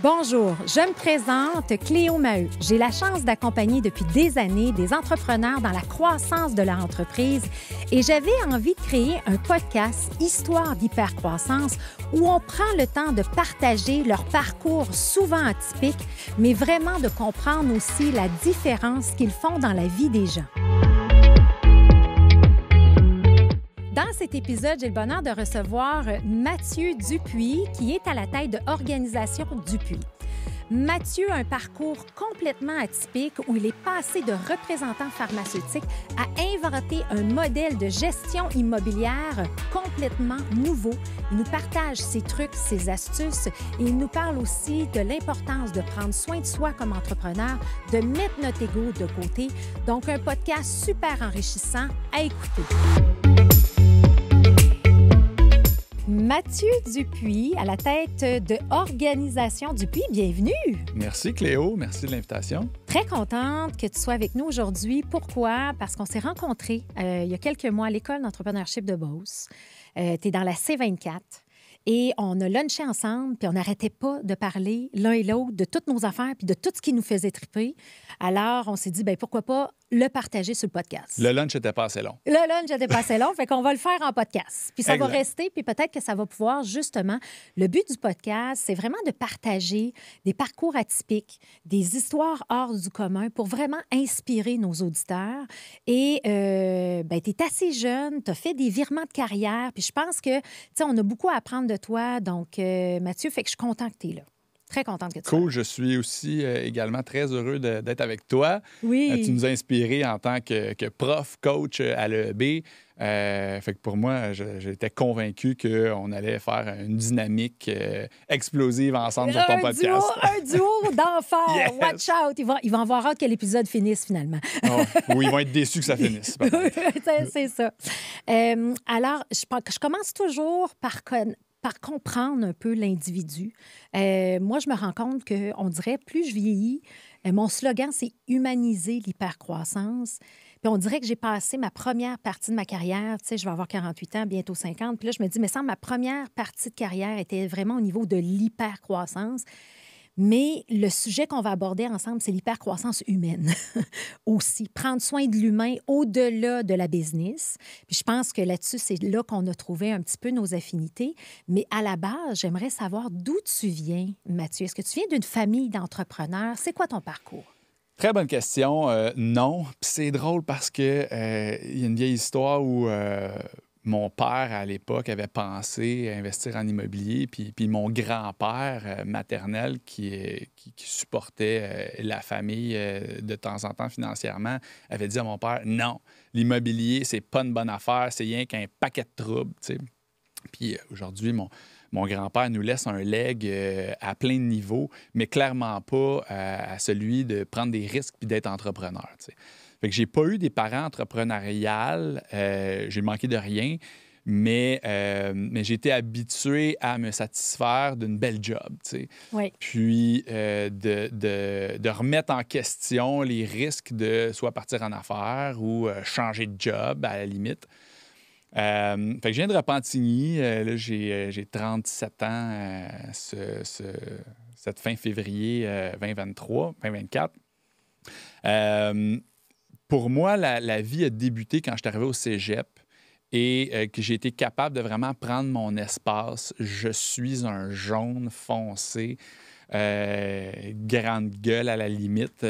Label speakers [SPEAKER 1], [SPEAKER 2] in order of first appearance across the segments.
[SPEAKER 1] Bonjour, je me présente Cléo Maheu. J'ai la chance d'accompagner depuis des années des entrepreneurs dans la croissance de leur entreprise et j'avais envie de créer un podcast Histoire d'hypercroissance où on prend le temps de partager leur parcours souvent atypique, mais vraiment de comprendre aussi la différence qu'ils font dans la vie des gens. Dans cet épisode, j'ai le bonheur de recevoir Mathieu Dupuis, qui est à la tête de Organisation Dupuis. Mathieu a un parcours complètement atypique où il est passé de représentant pharmaceutique à inventer un modèle de gestion immobilière complètement nouveau. Il nous partage ses trucs, ses astuces et il nous parle aussi de l'importance de prendre soin de soi comme entrepreneur, de mettre notre ego de côté. Donc, un podcast super enrichissant à écouter. Mathieu Dupuis, à la tête de Organisation Dupuis, bienvenue!
[SPEAKER 2] Merci Cléo, merci de l'invitation.
[SPEAKER 1] Très contente que tu sois avec nous aujourd'hui. Pourquoi? Parce qu'on s'est rencontrés il y a quelques mois à l'École d'entrepreneurship de Beauce. Tu es dans la C24 et on a lunché ensemble puis on n'arrêtait pas de parler l'un et l'autre de toutes nos affaires puis de tout ce qui nous faisait triper. Alors, on s'est dit, bien, pourquoi pas le partager sur le podcast.
[SPEAKER 2] Le lunch n'était pas assez long.
[SPEAKER 1] Le lunch n'était pas assez long, fait qu'on va le faire en podcast. Puis ça
[SPEAKER 2] Exact.
[SPEAKER 1] va rester, puis peut-être que ça va pouvoir, justement... Le but du podcast, c'est vraiment de partager des parcours atypiques, des histoires hors du commun pour vraiment inspirer nos auditeurs. Et tu es assez jeune, tu as fait des virements de carrière, puis je pense que, tu sais, on a beaucoup à apprendre de toi. Donc, Mathieu, fait que je suis contente que tu es là. Très contente que tu sois.
[SPEAKER 2] Cool, je suis aussi également très heureux d'être avec toi.
[SPEAKER 1] Oui.
[SPEAKER 2] Tu nous as inspirés en tant que prof, coach à l'EEB. Fait que pour moi, j'étais convaincu qu'on allait faire une dynamique explosive ensemble sur ton podcast.
[SPEAKER 1] Un duo d'enfer.
[SPEAKER 2] Yes.
[SPEAKER 1] Watch out. Ils vont avoir hâte que l'épisode finisse finalement.
[SPEAKER 2] Oh, oui, ils vont être déçus que ça finisse.
[SPEAKER 1] C'est ça. Alors, je commence toujours par comprendre un peu l'individu. Moi, je me rends compte qu'on dirait, plus je vieillis, mon slogan, c'est « Humaniser l'hypercroissance ». Puis on dirait que j'ai passé ma première partie de ma carrière, tu sais, je vais avoir 48 ans, bientôt 50. Puis là, je me dis, mais ça, ma première partie de carrière était vraiment au niveau de l'hypercroissance. Mais le sujet qu'on va aborder ensemble, c'est l'hypercroissance humaine aussi. Prendre soin de l'humain au-delà de la business. Puis je pense que là-dessus, c'est là qu'on a trouvé un petit peu nos affinités. Mais à la base, j'aimerais savoir d'où tu viens, Mathieu. Est-ce que tu viens d'une famille d'entrepreneurs? C'est quoi ton parcours?
[SPEAKER 2] Très bonne question. Non. Puis c'est drôle parce que il y a une vieille histoire où mon père, à l'époque, avait pensé investir en immobilier. Puis mon grand-père maternel, qui supportait la famille de temps en temps financièrement, avait dit à mon père, non, l'immobilier, c'est pas une bonne affaire, c'est rien qu'un paquet de troubles. Tu sais. Puis aujourd'hui, mon grand-père nous laisse un leg à plein de niveaux, mais clairement pas à celui de prendre des risques puis d'être entrepreneur. Tu sais. Fait que j'ai pas eu des parents entrepreneuriales, j'ai manqué de rien, mais j'ai été habitué à me satisfaire d'une belle job. Tu sais.
[SPEAKER 1] Oui.
[SPEAKER 2] Puis de remettre en question les risques de soit partir en affaires ou changer de job à la limite. Fait que je viens de Repentigny. Là, j'ai 37 ans cette fin février 2024. Pour moi, la vie a débuté quand je suis arrivé au cégep et que j'ai été capable de vraiment prendre mon espace. Je suis un jaune foncé, grande gueule à la limite,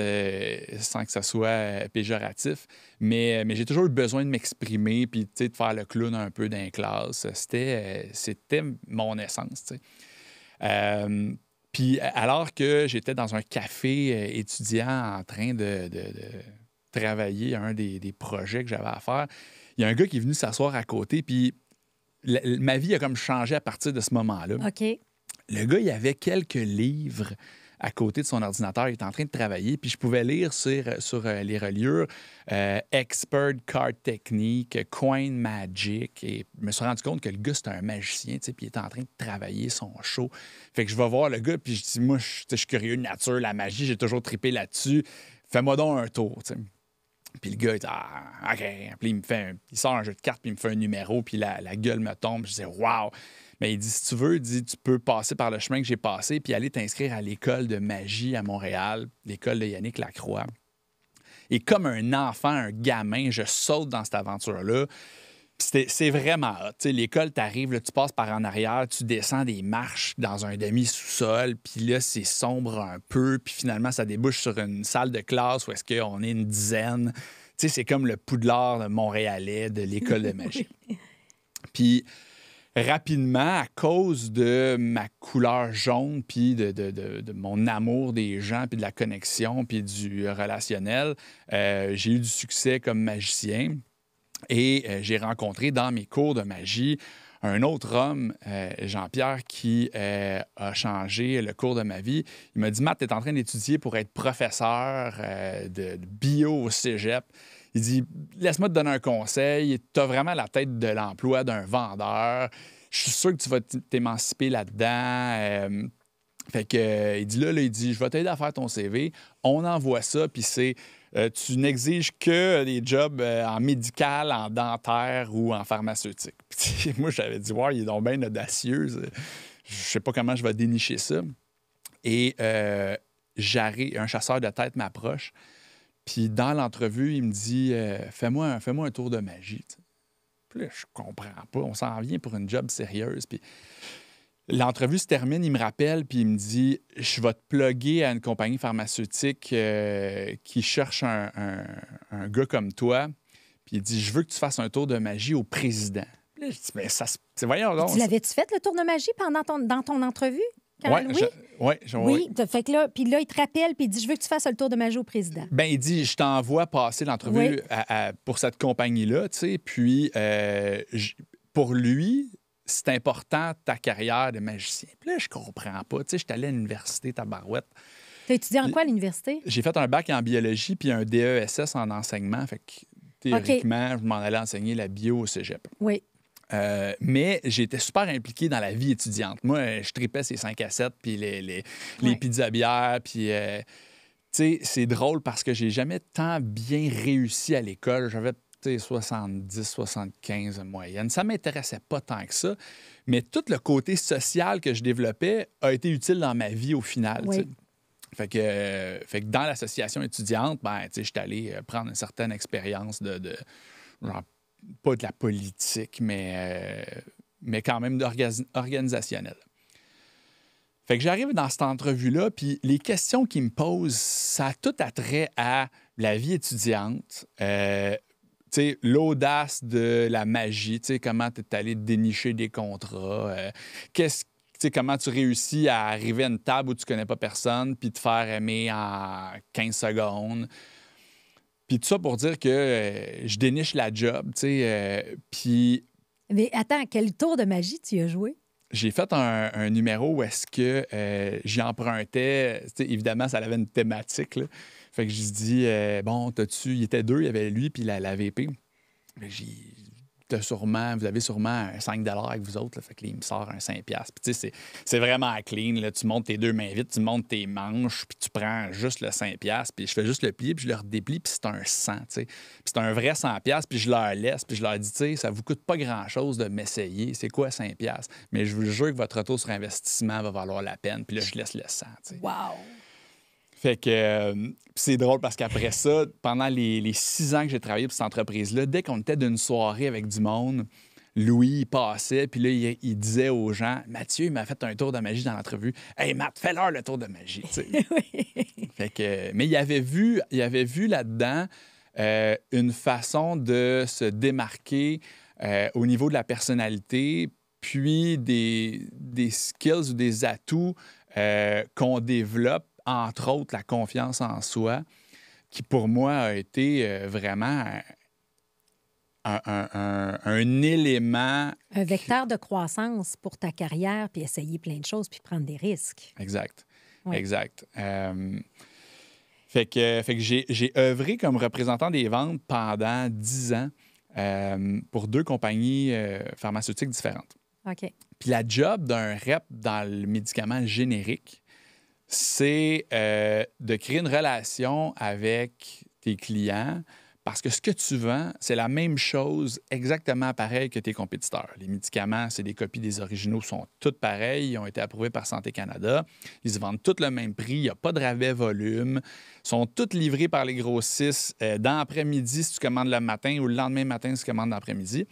[SPEAKER 2] sans que ça soit péjoratif. Mais j'ai toujours eu besoin de m'exprimer puis de faire le clown un peu dans les classes. C'était mon essence. Puis alors que j'étais dans un café étudiant en train de travailler un des projets que j'avais à faire, il y a un gars qui est venu s'asseoir à côté, puis ma vie a comme changé à partir de ce moment-là.
[SPEAKER 1] OK.
[SPEAKER 2] Le gars, il avait quelques livres à côté de son ordinateur. Il était en train de travailler, puis je pouvais lire sur les reliures Expert Card Technique, Coin Magic, et je me suis rendu compte que le gars, c'était un magicien, puis il était en train de travailler son show. Fait que je vais voir le gars, puis je dis, moi, je suis curieux de nature, la magie, j'ai toujours trippé là-dessus. Fais-moi donc un tour, t'sais. Puis le gars, il dit, OK. Puis il sort un jeu de cartes, puis il me fait un numéro, puis la gueule me tombe. Je dis, wow. Mais il dit, si tu veux, il dit, tu peux passer par le chemin que j'ai passé puis aller t'inscrire à l'école de magie à Montréal, l'école de Yannick Lacroix. Et comme un enfant, un gamin, je saute dans cette aventure-là. C'est vraiment hot. T'sais, l'école, t'arrives, là, tu passes par en arrière, tu descends des marches dans un demi-sous-sol, puis là, c'est sombre un peu, puis finalement, ça débouche sur une salle de classe où est-ce qu'on est une dizaine. T'sais, c'est comme le Poudlard montréalais de l'école de magie. Puis rapidement, à cause de ma couleur jaune, puis de mon amour des gens, puis de la connexion, puis du relationnel, j'ai eu du succès comme magicien. Et j'ai rencontré dans mes cours de magie un autre homme, Jean-Pierre, qui a changé le cours de ma vie. Il m'a dit, Matt, tu es en train d'étudier pour être professeur de bio au cégep. Il dit, laisse-moi te donner un conseil. Tu as vraiment la tête de l'emploi d'un vendeur. Je suis sûr que tu vas t'émanciper là-dedans. Fait que, il dit là, il dit, je vais t'aider à faire ton CV. On envoie ça, puis c'est... tu n'exiges que des jobs en médical, en dentaire ou en pharmaceutique. Puis, moi, j'avais dit, wow, il est donc bien audacieux. Je sais pas comment je vais dénicher ça. Et un chasseur de tête m'approche. Puis dans l'entrevue, il me dit, fais-moi un tour de magie. T'sais. Puis là, je comprends pas. On s'en vient pour une job sérieuse. Puis l'entrevue se termine, il me rappelle, puis il me dit, je vais te plugger à une compagnie pharmaceutique qui cherche un gars comme toi. Puis il dit, je veux que tu fasses un tour de magie au président. Puis là, je dis, mais ça se... Voyons donc.
[SPEAKER 1] Tu l'avais-tu fait, le tour de magie, dans ton entrevue?
[SPEAKER 2] Oui.
[SPEAKER 1] Fait que là, puis là, il te rappelle, puis il dit, je veux que tu fasses le tour de magie au président.
[SPEAKER 2] Ben il dit, je t'envoie passer l'entrevue pour cette compagnie-là, tu sais, puis pour lui, c'est important ta carrière de magicien. Puis là, je comprends pas. Tu sais, je suis allé à l'université, tabarouette.
[SPEAKER 1] Tu as étudié en quoi à l'université?
[SPEAKER 2] J'ai fait un bac en biologie puis un DESS en enseignement. Fait que théoriquement, je m'en allais enseigner la bio au cégep.
[SPEAKER 1] Oui.
[SPEAKER 2] Mais j'étais super impliqué dans la vie étudiante. Moi, je tripais ces 5 à 7 puis les pizzas bières. Puis, tu sais, c'est drôle parce que j'ai jamais tant bien réussi à l'école. J'avais 70, 75 de moyenne. Ça ne m'intéressait pas tant que ça. Mais tout le côté social que je développais a été utile dans ma vie au final.
[SPEAKER 1] Oui.
[SPEAKER 2] Fait que dans l'association étudiante, je suis allé prendre une certaine expérience genre, pas de la politique, mais quand même organisationnelle. Fait que j'arrive dans cette entrevue-là, puis les questions qu'ils me posent, ça a tout attrait à la vie étudiante, l'audace de la magie, comment tu es allé dénicher des contrats, comment tu réussis à arriver à une table où tu connais pas personne puis te faire aimer en 15 secondes. Puis tout ça pour dire que je déniche la job, puis...
[SPEAKER 1] Mais attends, quel tour de magie tu as joué?
[SPEAKER 2] J'ai fait un numéro où est-ce que j'y empruntais... Évidemment, ça avait une thématique, là. Fait que je dis, bon, il était 2, il y avait lui puis la VP. Vous avez sûrement un 5 avec vous autres. Là, fait que là, il me sort un 5 Puis tu sais, c'est vraiment clean. Là. Tu montes tes 2 mains vite, tu montes tes manches, puis tu prends juste le 5 puis je fais juste le plier, puis je le redéplie, puis c'est un 100, tu sais. Puis c'est un vrai 100 puis je leur laisse, puis je leur dis, tu sais, ça vous coûte pas grand-chose de m'essayer. C'est quoi 5 mais je vous jure que votre retour sur investissement va valoir la peine. Puis là, je laisse le 100, tu sais.
[SPEAKER 1] Wow!
[SPEAKER 2] Fait que c'est drôle parce qu'après ça, pendant les 6 ans que j'ai travaillé pour cette entreprise-là, dès qu'on était d'une soirée avec du monde, Louis, il passait, puis là, il disait aux gens, Mathieu, il m'a fait un tour de magie dans l'entrevue. Hey, Matt, fais-leur le tour de magie. Fait que, mais il avait vu là-dedans une façon de se démarquer au niveau de la personnalité, puis des skills ou des atouts qu'on développe, entre autres la confiance en soi, qui pour moi a été vraiment un élément...
[SPEAKER 1] Un vecteur de croissance pour ta carrière, puis essayer plein de choses, puis prendre des risques.
[SPEAKER 2] Exact.
[SPEAKER 1] Oui.
[SPEAKER 2] Exact. Fait que j'ai œuvré comme représentant des ventes pendant 10 ans pour 2 compagnies pharmaceutiques différentes.
[SPEAKER 1] OK.
[SPEAKER 2] Puis la job d'un rep dans le médicament générique, c'est de créer une relation avec tes clients Parce que ce que tu vends, c'est la même chose exactement pareil que tes compétiteurs. Les médicaments, c'est des copies des originaux, sont toutes pareilles, ils ont été approuvés par Santé Canada. Ils se vendent tous le même prix, il n'y a pas de rabais volume, sont tous livrés par les grossistes dans l'après-midi si tu commandes le matin ou le lendemain matin si tu commandes l'après-midi.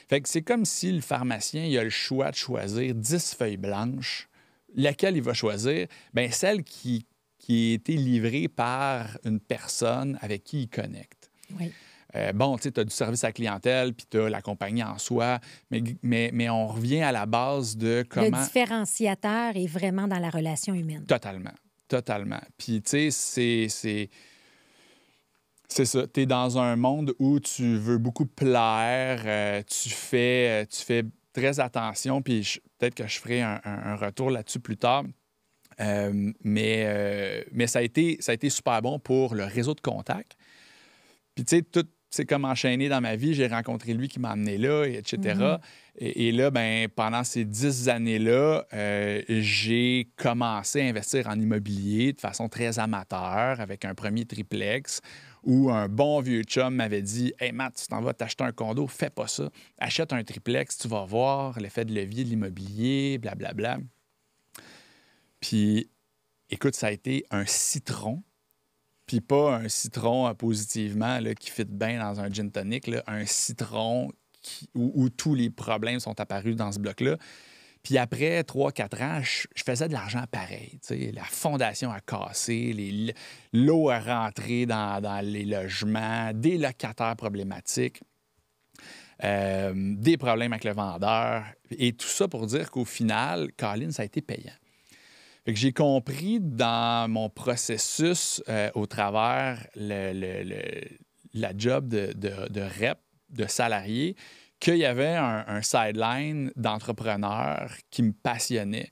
[SPEAKER 2] Fait que c'est comme si le pharmacien il a le choix de choisir 10 feuilles blanches. Laquelle il va choisir? Bien, celle qui a été livrée par une personne avec qui il connecte.
[SPEAKER 1] Oui.
[SPEAKER 2] Bon, tu sais, tu as du service à la clientèle, puis tu as la compagnie en soi, mais on revient à la base de comment...
[SPEAKER 1] Le différenciateur est vraiment dans la relation humaine.
[SPEAKER 2] Totalement, totalement. Puis, tu sais, c'est ça. Tu es dans un monde où tu veux beaucoup plaire, tu fais très attention, puis peut-être que je ferai un retour là-dessus plus tard. Mais ça a été super bon pour le réseau de contacts. Puis, tu sais, tout c'est comme enchaîné dans ma vie. J'ai rencontré lui qui m'a amené là, etc. Mm-hmm. Et là, ben, pendant ces 10 années-là, j'ai commencé à investir en immobilier de façon très amateur avec un premier triplex où un bon vieux chum m'avait dit « Hey Matt, tu t'en vas t'acheter un condo, fais pas ça. Achète un triplex, tu vas voir l'effet de levier de l'immobilier, blablabla. » Puis, écoute, ça a été un citron. Puis pas un citron positivement là, qui fit bien dans un gin tonic, là, un citron où tous les problèmes sont apparus dans ce bloc-là. Puis après 3-4 ans, je faisais de l'argent pareil. T'sais. La fondation a cassé, l'eau a rentré dans les logements, des locataires problématiques, des problèmes avec le vendeur. Et tout ça pour dire qu'au final, Colin, ça a été payant. Fait que j'ai compris dans mon processus au travers la job de rep, de salarié, qu'il y avait un sideline d'entrepreneur qui me passionnait.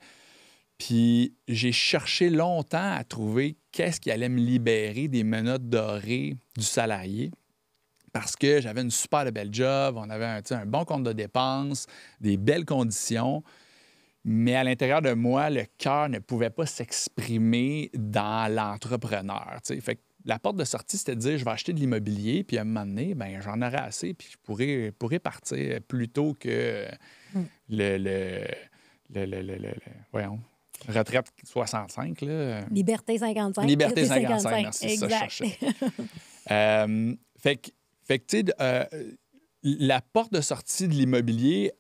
[SPEAKER 2] Puis j'ai cherché longtemps à trouver qu'est-ce qui allait me libérer des menottes dorées du salarié. Parce que j'avais une super belle job, on avait un bon compte de dépenses, des belles conditions. Mais à l'intérieur de moi, le cœur ne pouvait pas s'exprimer dans l'entrepreneur. T'sais. Fait que la porte de sortie, c'était de dire je vais acheter de l'immobilier, puis à un moment donné, ben, j'en aurai assez, puis je pourrais partir plus tôt que voyons, retraite 65. Là.
[SPEAKER 1] Liberté 55.
[SPEAKER 2] Liberté 55, merci, exact. Ça, je cherchais. Fait que tu sais, la porte de sortie de l'immobilier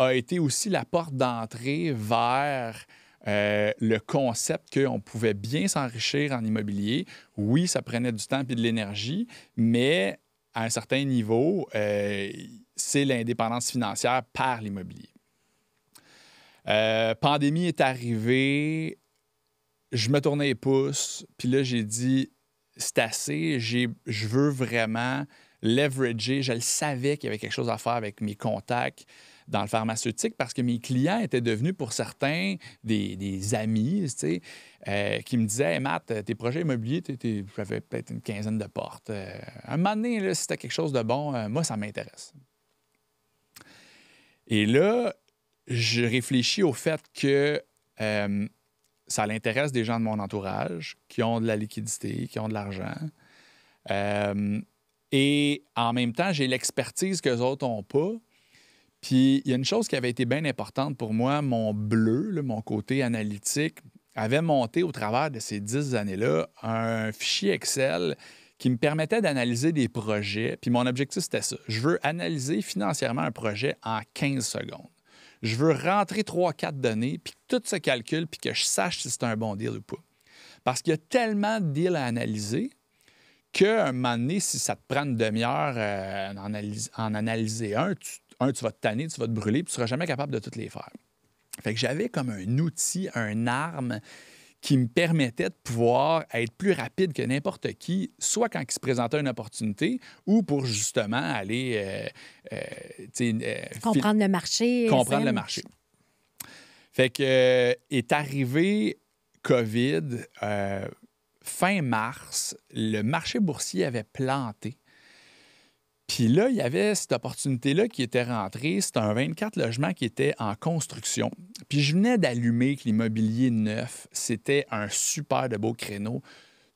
[SPEAKER 2] a été aussi la porte d'entrée vers le concept qu'on pouvait bien s'enrichir en immobilier. Oui, ça prenait du temps et de l'énergie, mais à un certain niveau, c'est l'indépendance financière par l'immobilier. Pandémie est arrivée, je me tournais les pouces, puis là, j'ai dit, c'est assez, je veux vraiment leverager. Je le savais qu'il y avait quelque chose à faire avec mes contacts dans le pharmaceutique parce que mes clients étaient devenus, pour certains, des amis, tu sais, qui me disaient hey, « Matt, tes projets immobiliers, j'avais peut-être une quinzaine de portes. Un moment donné, là, si c'était quelque chose de bon, moi, ça m'intéresse. » Et là, je réfléchis au fait que ça l'intéresse des gens de mon entourage qui ont de la liquidité, qui ont de l'argent. Et en même temps, j'ai l'expertise qu'eux autres n'ont pas. Puis, il y a une chose qui avait été bien importante pour moi, mon bleu, là, mon côté analytique, avait monté au travers de ces 10 années-là un fichier Excel qui me permettait d'analyser des projets. Puis mon objectif, c'était ça. Je veux analyser financièrement un projet en 15 secondes. Je veux rentrer 3-4 données, puis que tout se calcule, puis que je sache si c'est un bon deal ou pas. Parce qu'il y a tellement de deals à analyser qu'à un moment donné, si ça te prend une demi-heure en analyser un, tu vas te tanner, tu vas te brûler, puis tu ne seras jamais capable de toutes les faire. Fait que j'avais comme un outil, une arme qui me permettait de pouvoir être plus rapide que n'importe qui, soit quand il se présentait une opportunité ou pour justement aller...
[SPEAKER 1] comprendre le marché.
[SPEAKER 2] Comprendre le marché. Fait que est arrivé COVID, fin mars, le marché boursier avait planté. Puis là, il y avait cette opportunité-là qui était rentrée. C'était un 24 logements qui était en construction. Puis je venais d'allumer que l'immobilier neuf, c'était un super de beau créneau.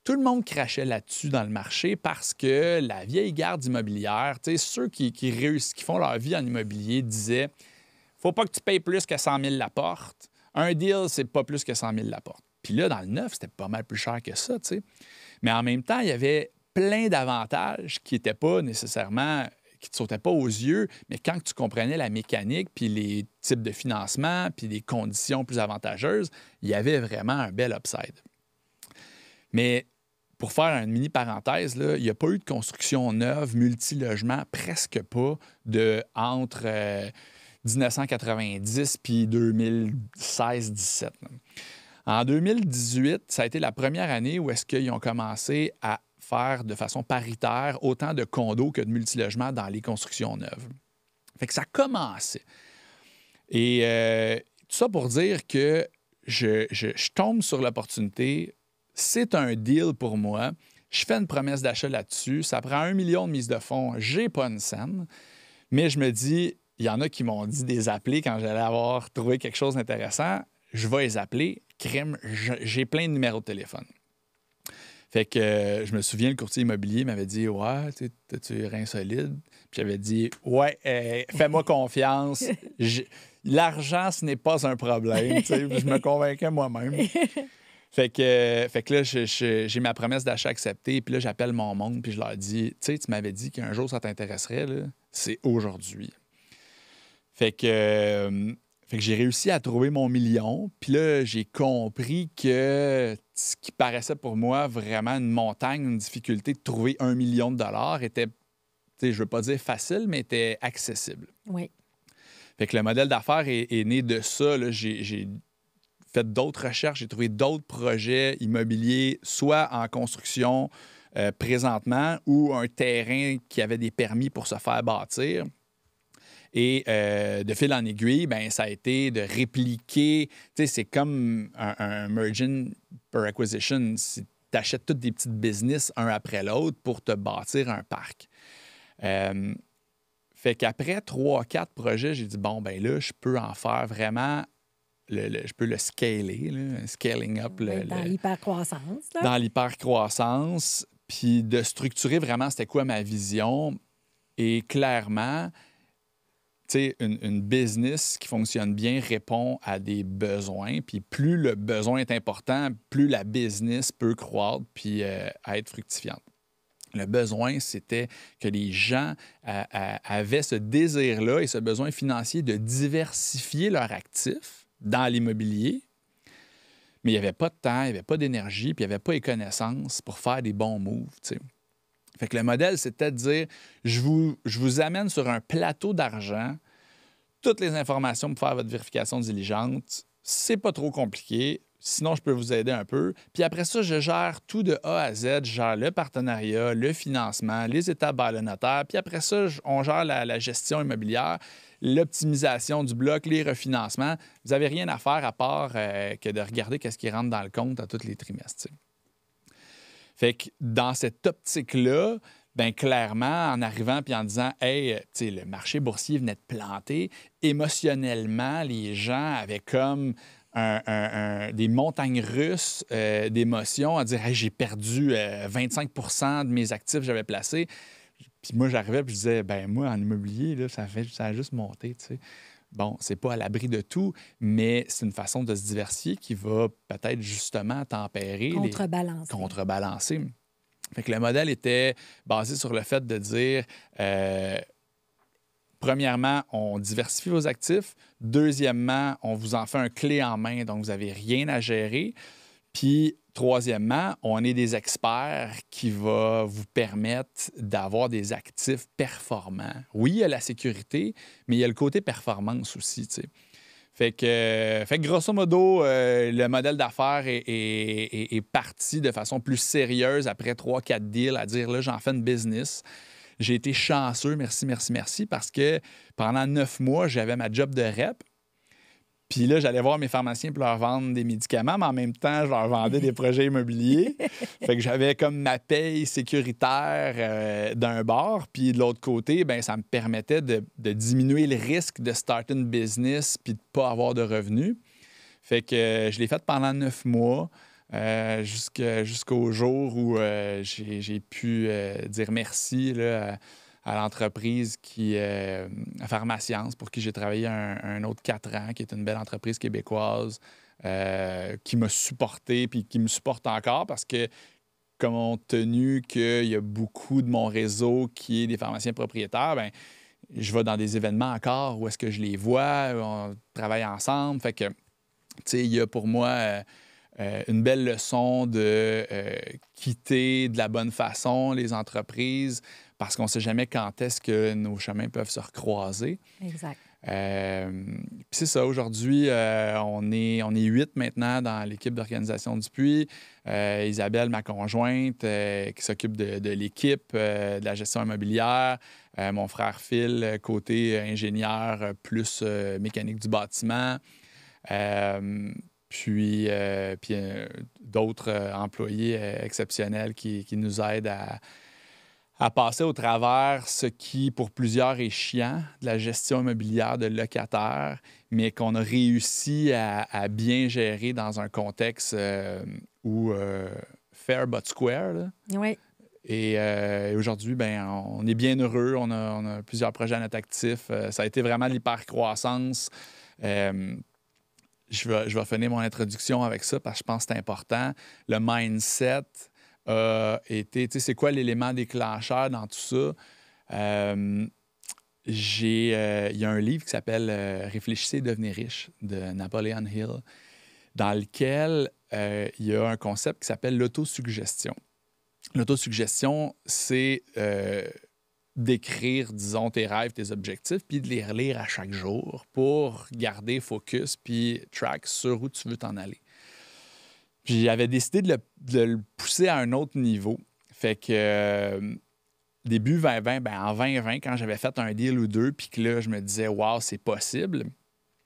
[SPEAKER 2] tout le monde crachait là-dessus dans le marché parce que la vieille garde immobilière, ceux qui réussissent, qui font leur vie en immobilier disaient « Faut pas que tu payes plus que 100 000 la porte. Un deal, c'est pas plus que 100 000 la porte. » Puis là, dans le neuf, c'était pas mal plus cher que ça, tu sais. Mais en même temps, il y avait plein d'avantages qui n'étaient pas nécessairement, qui ne te sautaient pas aux yeux, mais quand tu comprenais la mécanique, puis les types de financement, puis les conditions plus avantageuses, il y avait vraiment un bel upside. Mais pour faire une mini parenthèse, là, il n'y a pas eu de construction neuve, multilogement, presque pas, entre 1990 puis 2016-17. En 2018, ça a été la première année où est-ce qu'ils ont commencé à faire de façon paritaire autant de condos que de multilogements dans les constructions neuves. Fait que ça commençait. Et tout ça pour dire que je tombe sur l'opportunité. C'est un deal pour moi. Je fais une promesse d'achat là-dessus. Ça prend 1 million de mise de fonds. J'ai pas une scène. Mais je me dis, il y en a qui m'ont dit de les appeler quand j'allais avoir trouvé quelque chose d'intéressant. Je vais les appeler. Crime, j'ai plein de numéros de téléphone. Fait que je me souviens, le courtier immobilier m'avait dit « Ouais, t'as-tu rein solide? » Puis j'avais dit « Ouais, fais-moi confiance. L'argent, ce n'est pas un problème. » Je me convainquais moi-même. Fait que là, j'ai ma promesse d'achat acceptée. Puis là, j'appelle mon monde, puis je leur dis « Tu sais, tu m'avais dit qu'un jour, ça t'intéresserait. Là. C'est aujourd'hui. » Fait que j'ai réussi à trouver mon million. Puis là, j'ai compris que ce qui paraissait pour moi vraiment une montagne, une difficulté de trouver 1 million de dollars était, je ne veux pas dire facile, mais était accessible.
[SPEAKER 1] Oui.
[SPEAKER 2] Fait que le modèle d'affaires est né de ça. J'ai fait d'autres recherches, j'ai trouvé d'autres projets immobiliers, soit en construction présentement ou un terrain qui avait des permis pour se faire bâtir. Et de fil en aiguille, ben, ça a été de répliquer. C'est comme un merging per acquisition. Si tu achètes toutes des petites business un après l'autre pour te bâtir un parc. Fait qu'après 3-4 projets, j'ai dit, bon, ben là, je peux en faire vraiment, je peux le scaler, là, scaling up.
[SPEAKER 1] Dans l'hypercroissance.
[SPEAKER 2] Dans l'hypercroissance, puis de structurer vraiment c'était quoi ma vision. Et clairement, une business qui fonctionne bien répond à des besoins. Puis plus le besoin est important, plus la business peut croître puis être fructifiante. Le besoin, c'était que les gens avaient ce désir-là et ce besoin financier de diversifier leurs actifs dans l'immobilier. Mais il n'y avait pas de temps, il n'y avait pas d'énergie, puis il n'y avait pas les connaissances pour faire des bons moves, t'sais. Fait que le modèle, c'était de dire, je vous amène sur un plateau d'argent, toutes les informations pour faire votre vérification diligente. C'est pas trop compliqué. Sinon, je peux vous aider un peu. Puis après ça, je gère tout de A à Z. Je gère le partenariat, le financement, les étapes vers le notaire. Puis après ça, on gère la gestion immobilière, l'optimisation du bloc, les refinancements. Vous n'avez rien à faire à part que de regarder qu'est-ce qui rentre dans le compte à tous les trimestres, t'sais. Fait que dans cette optique-là, bien clairement, en arrivant puis en disant « Hey, tu sais, le marché boursier venait de planter », émotionnellement, les gens avaient comme des montagnes russes d'émotions à dire « Hey, j'ai perdu 25 de mes actifs que j'avais placés. » Puis moi, j'arrivais puis je disais « Ben moi, en immobilier, là, ça a juste monté, tu sais. » Bon, c'est pas à l'abri de tout, mais c'est une façon de se diversifier qui va peut-être justement tempérer... Contrebalancer. Fait que le modèle était basé sur le fait de dire, premièrement, on diversifie vos actifs. Deuxièmement, on vous en fait un clé en main, donc vous n'avez rien à gérer. Puis, troisièmement, on est des experts qui vont vous permettre d'avoir des actifs performants. Oui, il y a la sécurité, mais il y a le côté performance aussi, tu sais. Fait que grosso modo, le modèle d'affaires est parti de façon plus sérieuse après 3-4 deals à dire, là, j'en fais une business. J'ai été chanceux, merci, parce que pendant 9 mois, j'avais ma job de rep. Puis là, j'allais voir mes pharmaciens pour leur vendre des médicaments, mais en même temps, je leur vendais des projets immobiliers. Fait que j'avais comme ma paye sécuritaire d'un bord. Puis de l'autre côté, bien, ça me permettait de diminuer le risque de start une business puis de ne pas avoir de revenus. Fait que je l'ai fait pendant 9 mois. jusqu'au jour où j'ai pu dire merci là, à l'entreprise à Pharmascience, pour qui j'ai travaillé un autre 4 ans, qui est une belle entreprise québécoise, qui m'a supporté puis qui me supporte encore parce que, compte tenu qu'il y a beaucoup de mon réseau qui est des pharmaciens propriétaires, bien, je vais dans des événements encore où est-ce que je les vois, on travaille ensemble. Fait que, tu sais, il y a pour moi une belle leçon de quitter de la bonne façon les entreprises parce qu'on ne sait jamais quand est-ce que nos chemins peuvent se recroiser.
[SPEAKER 1] Exact.
[SPEAKER 2] Puis c'est ça, aujourd'hui, on est 8 maintenant dans l'équipe d'organisation du Puy. Isabelle, ma conjointe, qui s'occupe de l'équipe, de la gestion immobilière. Mon frère Phil, côté ingénieur plus mécanique du bâtiment. Puis d'autres employés exceptionnels qui nous aident à passer au travers ce qui, pour plusieurs, est chiant, de la gestion immobilière de locataires, mais qu'on a réussi à bien gérer dans un contexte où fair but square. Là.
[SPEAKER 1] Oui.
[SPEAKER 2] Et aujourd'hui, ben, on est bien heureux. On a plusieurs projets à notre actif. Ça a été vraiment de l'hypercroissance. Je vais finir mon introduction avec ça parce que je pense que c'est important. Le mindset a été... Tu sais, c'est quoi l'élément déclencheur dans tout ça? Il y a un livre qui s'appelle « Réfléchissez et devenez riche » de Napoleon Hill, dans lequel il y a un concept qui s'appelle l'autosuggestion. L'autosuggestion, c'est d'écrire, disons, tes rêves, tes objectifs, puis de les relire à chaque jour pour garder focus puis track sur où tu veux t'en aller. Puis j'avais décidé de le pousser à un autre niveau. Fait que début 2020, ben en 2020, quand j'avais fait un deal ou deux, puis que là, je me disais « Wow, c'est possible! »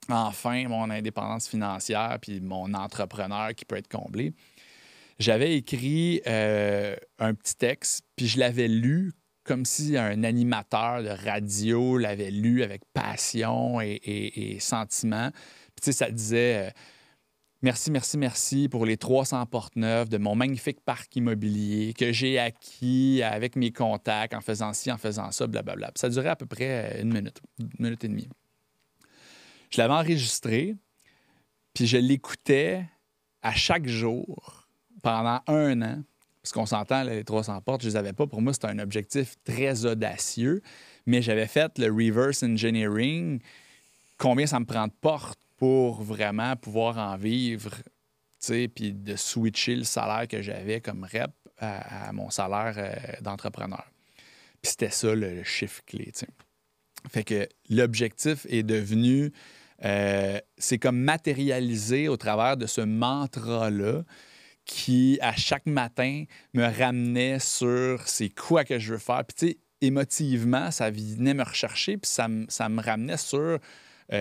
[SPEAKER 2] Enfin, mon indépendance financière puis mon entrepreneur qui peut être comblé. J'avais écrit un petit texte, puis je l'avais lu comme si un animateur de radio l'avait lu avec passion et sentiment. Puis, tu sais, ça disait merci, merci, merci pour les 300 portes neuves de mon magnifique parc immobilier que j'ai acquis avec mes contacts en faisant ci, en faisant ça, blablabla. Puis ça durait à peu près une minute et demie. Je l'avais enregistré, puis je l'écoutais à chaque jour pendant 1 an. Parce qu'on s'entend, les 300 portes, je ne les avais pas. Pour moi, c'était un objectif très audacieux. Mais j'avais fait le reverse engineering. Combien ça me prend de portes pour vraiment pouvoir en vivre, tu sais, puis de switcher le salaire que j'avais comme rep à mon salaire d'entrepreneur. Puis c'était ça le chiffre clé, tu sais. Fait que l'objectif est devenu... c'est comme matérialisé au travers de ce mantra-là qui, à chaque matin, me ramenait sur c'est quoi que je veux faire. Puis, tu sais, émotivement, ça venait me rechercher, puis ça me ramenait sur... tu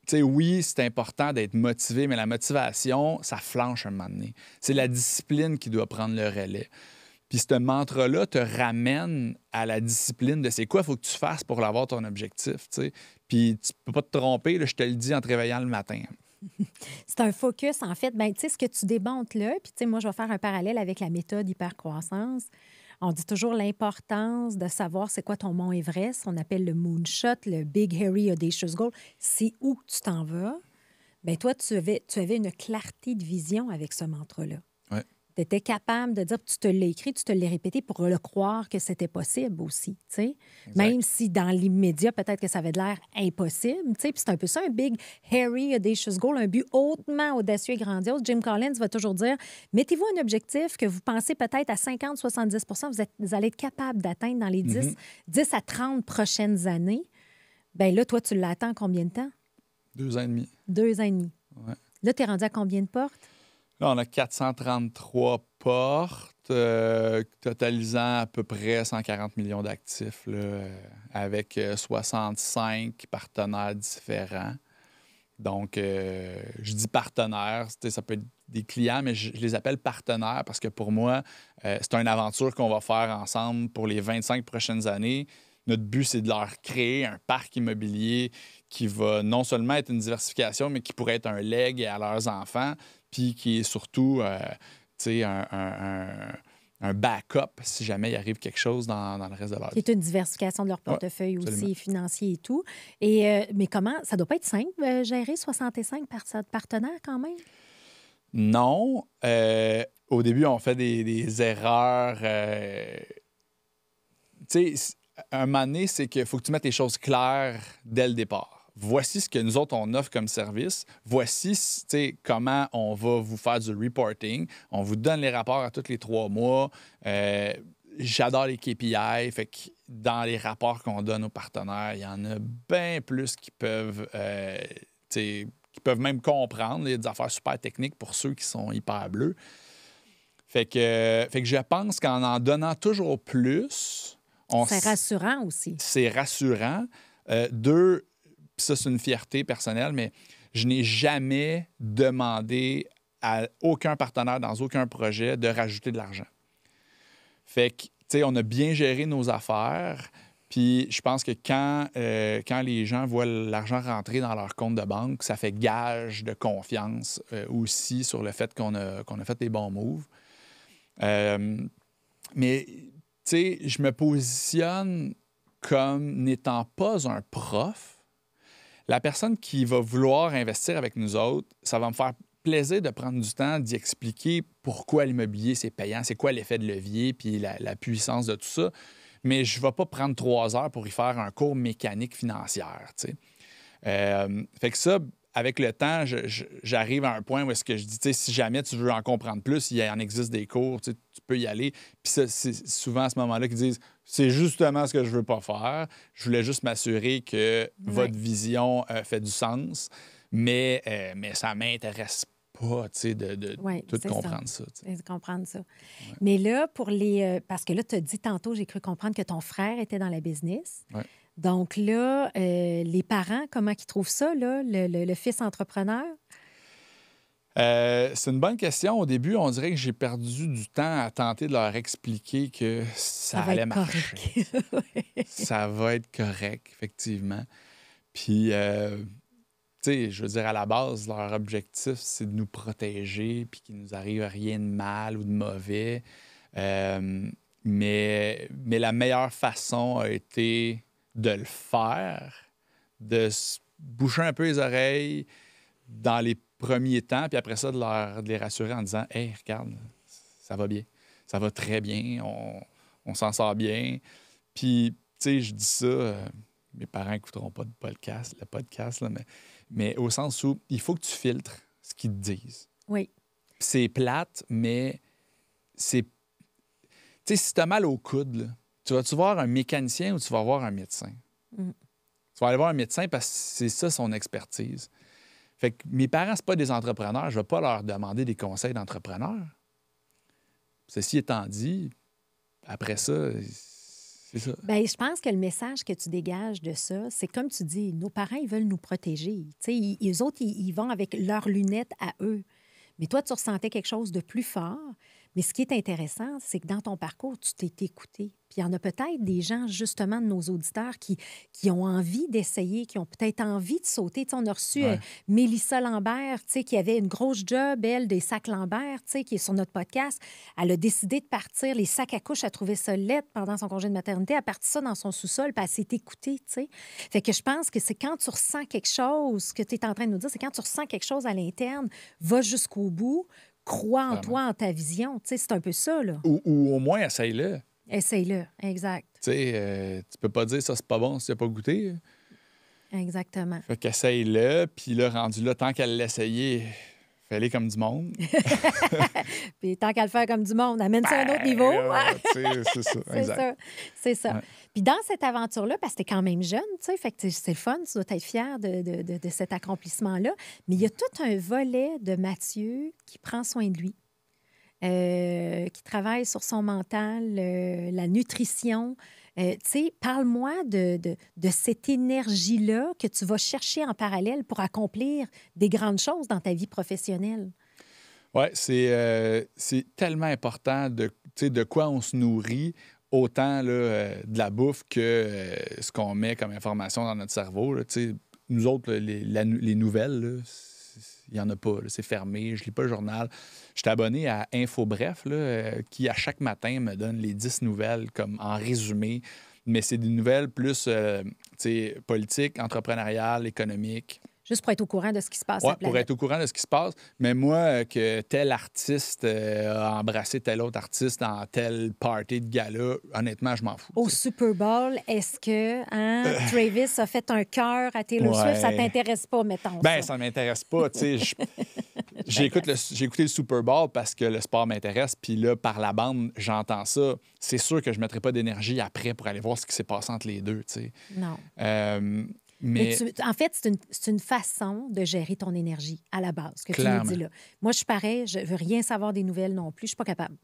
[SPEAKER 2] sais, oui, c'est important d'être motivé, mais la motivation, ça flanche un moment donné. C'est la discipline qui doit prendre le relais. Puis ce mantra-là te ramène à la discipline de c'est quoi il faut que tu fasses pour l'avoir ton objectif, tu sais. Puis tu peux pas te tromper, là, je te le dis en te réveillant le matin.
[SPEAKER 1] C'est un focus, en fait. Bien, tu sais, ce que tu démontres là, puis tu sais, moi, je vais faire un parallèle avec la méthode hypercroissance. On dit toujours l'importance de savoir c'est quoi ton Mont Everest. On appelle le moonshot, le Big Hairy Audacious Goal. C'est où tu t'en vas. Bien, toi, tu avais une clarté de vision avec ce mantra-là.
[SPEAKER 2] Ouais.
[SPEAKER 1] Tu étais capable de dire, tu te l'as écrit, tu te l'as répété pour le croire que c'était possible aussi, tu sais. Même si dans l'immédiat, peut-être que ça avait de l'air impossible, tu sais. Puis c'est un peu ça, un big, hairy, audacious goal, un but hautement audacieux et grandiose. Jim Collins va toujours dire, mettez-vous un objectif que vous pensez peut-être à 50-70 vous allez être capable d'atteindre dans les 10 à 30 prochaines années. Bien là, toi, tu l'attends combien de temps?
[SPEAKER 2] 2 ans et demi.
[SPEAKER 1] 2 ans et demi.
[SPEAKER 2] Ouais.
[SPEAKER 1] Là, tu es rendu à combien de portes?
[SPEAKER 2] Là, on a 433 portes, totalisant à peu près 140 millions d'actifs, là, avec 65 partenaires différents. Donc, je dis partenaires, ça peut être des clients, mais je les appelle partenaires parce que pour moi, c'est une aventure qu'on va faire ensemble pour les 25 prochaines années. Notre but, c'est de leur créer un parc immobilier qui va non seulement être une diversification, mais qui pourrait être un legs à leurs enfants. puis qui est surtout un backup si jamais il arrive quelque chose dans le reste de leur
[SPEAKER 1] Qui est une diversification de leur portefeuille aussi, financier et tout. Et, mais comment, ça doit pas être simple, gérer 65 partenaires quand même?
[SPEAKER 2] Non. Au début, on fait des erreurs. Tu sais, un moment donné, c'est qu'il faut que tu mettes les choses claires dès le départ. Voici ce que nous autres, on offre comme service. Voici comment on va vous faire du reporting. On vous donne les rapports à tous les 3 mois. J'adore les KPI. Fait que dans les rapports qu'on donne aux partenaires, il y en a bien plus qui peuvent même comprendre. Il y a des affaires super techniques pour ceux qui sont hyper bleus. Fait que je pense qu'en donnant toujours plus...
[SPEAKER 1] C'est rassurant aussi.
[SPEAKER 2] C'est rassurant. 2, ça, c'est une fierté personnelle, mais je n'ai jamais demandé à aucun partenaire dans aucun projet de rajouter de l'argent. Fait que, tu sais, on a bien géré nos affaires. Puis je pense que quand les gens voient l'argent rentrer dans leur compte de banque, ça fait gage de confiance aussi sur le fait qu'on a fait des bons moves. Mais, tu sais, je me positionne comme n'étant pas un prof. La personne qui va vouloir investir avec nous autres, ça va me faire plaisir de prendre du temps d'y expliquer pourquoi l'immobilier, c'est payant, c'est quoi l'effet de levier, puis la puissance de tout ça. Mais je ne vais pas prendre 3 heures pour y faire un cours mécanique financière, tu sais. Fait que ça, avec le temps, j'arrive à un point où est-ce que je dis, tu sais, si jamais tu veux en comprendre plus, il en existe des cours, tu peux y aller. Puis ça, c'est souvent à ce moment-là qu'ils disent, c'est justement ce que je veux pas faire. Je voulais juste m'assurer que votre vision fait du sens, mais ça m'intéresse pas, tu sais, de tout comprendre ça.
[SPEAKER 1] De comprendre ça. Ouais. Mais là, pour les... parce que là, tu as dit tantôt, j'ai cru comprendre que ton frère était dans la business.
[SPEAKER 2] Ouais.
[SPEAKER 1] Donc là, les parents, comment ils trouvent ça, là, le fils entrepreneur?
[SPEAKER 2] C'est une bonne question. Au début, on dirait que j'ai perdu du temps à tenter de leur expliquer que ça allait marcher. Ça va être correct, effectivement. Puis, tu sais, je veux dire, à la base, leur objectif, c'est de nous protéger puis qu'il nous arrive rien de mal ou de mauvais. Mais la meilleure façon a été de le faire, de se boucher un peu les oreilles dans les premiers temps, puis après ça, de les rassurer en disant « Hey, regarde, ça va bien. Ça va très bien. On s'en sort bien. » Puis, tu sais, je dis ça, mes parents n'écouteront pas le podcast, là, mais au sens où il faut que tu filtres ce qu'ils te disent.
[SPEAKER 1] Oui.
[SPEAKER 2] C'est plate, mais c'est... Tu sais, si tu as mal au coude, là, tu vas-tu voir un mécanicien ou tu vas voir un médecin? Tu vas aller voir un médecin parce que c'est ça son expertise. Fait que mes parents, c'est pas des entrepreneurs. Je ne vais pas leur demander des conseils d'entrepreneurs. Ceci étant dit, après ça, c'est ça.
[SPEAKER 1] Bien, je pense que le message que tu dégages de ça, c'est comme tu dis, nos parents, ils veulent nous protéger. Tu sais, eux autres, ils vont avec leurs lunettes à eux. Mais toi, tu ressentais quelque chose de plus fort. Mais ce qui est intéressant, c'est que dans ton parcours, tu t'es écouté. Puis il y en a peut-être des gens, justement, de nos auditeurs qui ont envie d'essayer, qui ont peut-être envie de sauter. Tu sais, on a reçu Mélissa Lambert, tu sais, qui avait une grosse job, elle, des sacs Lambert, tu sais, qui est sur notre podcast. Elle a décidé de partir les sacs à couche. Elle a trouvé ça laid pendant son congé de maternité. Elle a parti ça dans son sous-sol, puis elle s'est écoutée, tu sais. Fait que je pense que c'est quand tu ressens quelque chose, que tu es en train de nous dire, c'est quand tu ressens quelque chose à l'interne, va jusqu'au bout, crois en toi, en ta vision. Tu sais, c'est un peu ça, là.
[SPEAKER 2] Ou au moins, essaye-le.
[SPEAKER 1] Essaye-le, exact.
[SPEAKER 2] Tu sais, tu peux pas dire ça, c'est pas bon si tu n'as pas goûté.
[SPEAKER 1] Exactement.
[SPEAKER 2] Fait qu'essaye-le, puis là, rendu là, tant qu'elle l'essayait, fais-le comme du monde.
[SPEAKER 1] Puis tant qu'à le faire comme du monde, amène ça à un autre niveau.
[SPEAKER 2] C'est ça, exact.
[SPEAKER 1] C'est ça. Ouais. Puis dans cette aventure-là, parce que t'es quand même jeune, tu sais, fait que c'est le fun, tu dois être fier de cet accomplissement-là. Mais il y a tout un volet de Mathieu qui prend soin de lui, qui travaille sur son mental, la nutrition. Tu sais, parle-moi de cette énergie-là que tu vas chercher en parallèle pour accomplir des grandes choses dans ta vie professionnelle.
[SPEAKER 2] Oui, c'est tellement important de quoi on se nourrit, autant là, de la bouffe que ce qu'on met comme information dans notre cerveau. Là, nous autres, les nouvelles, il n'y en a pas. Là. C'est fermé. Je lis pas le journal. Je suis abonné à InfoBref, là, qui, à chaque matin, me donne les 10 nouvelles comme en résumé. Mais c'est des nouvelles plus politiques, entrepreneuriales, économiques.
[SPEAKER 1] Juste pour être au courant de ce qui se passe
[SPEAKER 2] Oui,
[SPEAKER 1] à la planète.
[SPEAKER 2] pour être au courant de ce qui se passe. Mais moi, que tel artiste a embrassé tel autre artiste dans tel party de gala, honnêtement, je m'en fous.
[SPEAKER 1] Au Super Bowl, est-ce que Travis a fait un cœur à Taylor Swift? Ça t'intéresse pas, mettons?
[SPEAKER 2] Ben, ça m'intéresse pas. J'ai écouté le Super Bowl parce que le sport m'intéresse. Puis là, par la bande, j'entends ça. C'est sûr que je ne mettrai pas d'énergie après pour aller voir ce qui s'est passé entre les deux. T'sais.
[SPEAKER 1] Non.
[SPEAKER 2] Mais
[SPEAKER 1] en fait, c'est une façon de gérer ton énergie à la base, que
[SPEAKER 2] clairement.
[SPEAKER 1] tu nous dis là. Moi, je suis pareil, je veux rien savoir des nouvelles non plus. Je suis pas capable.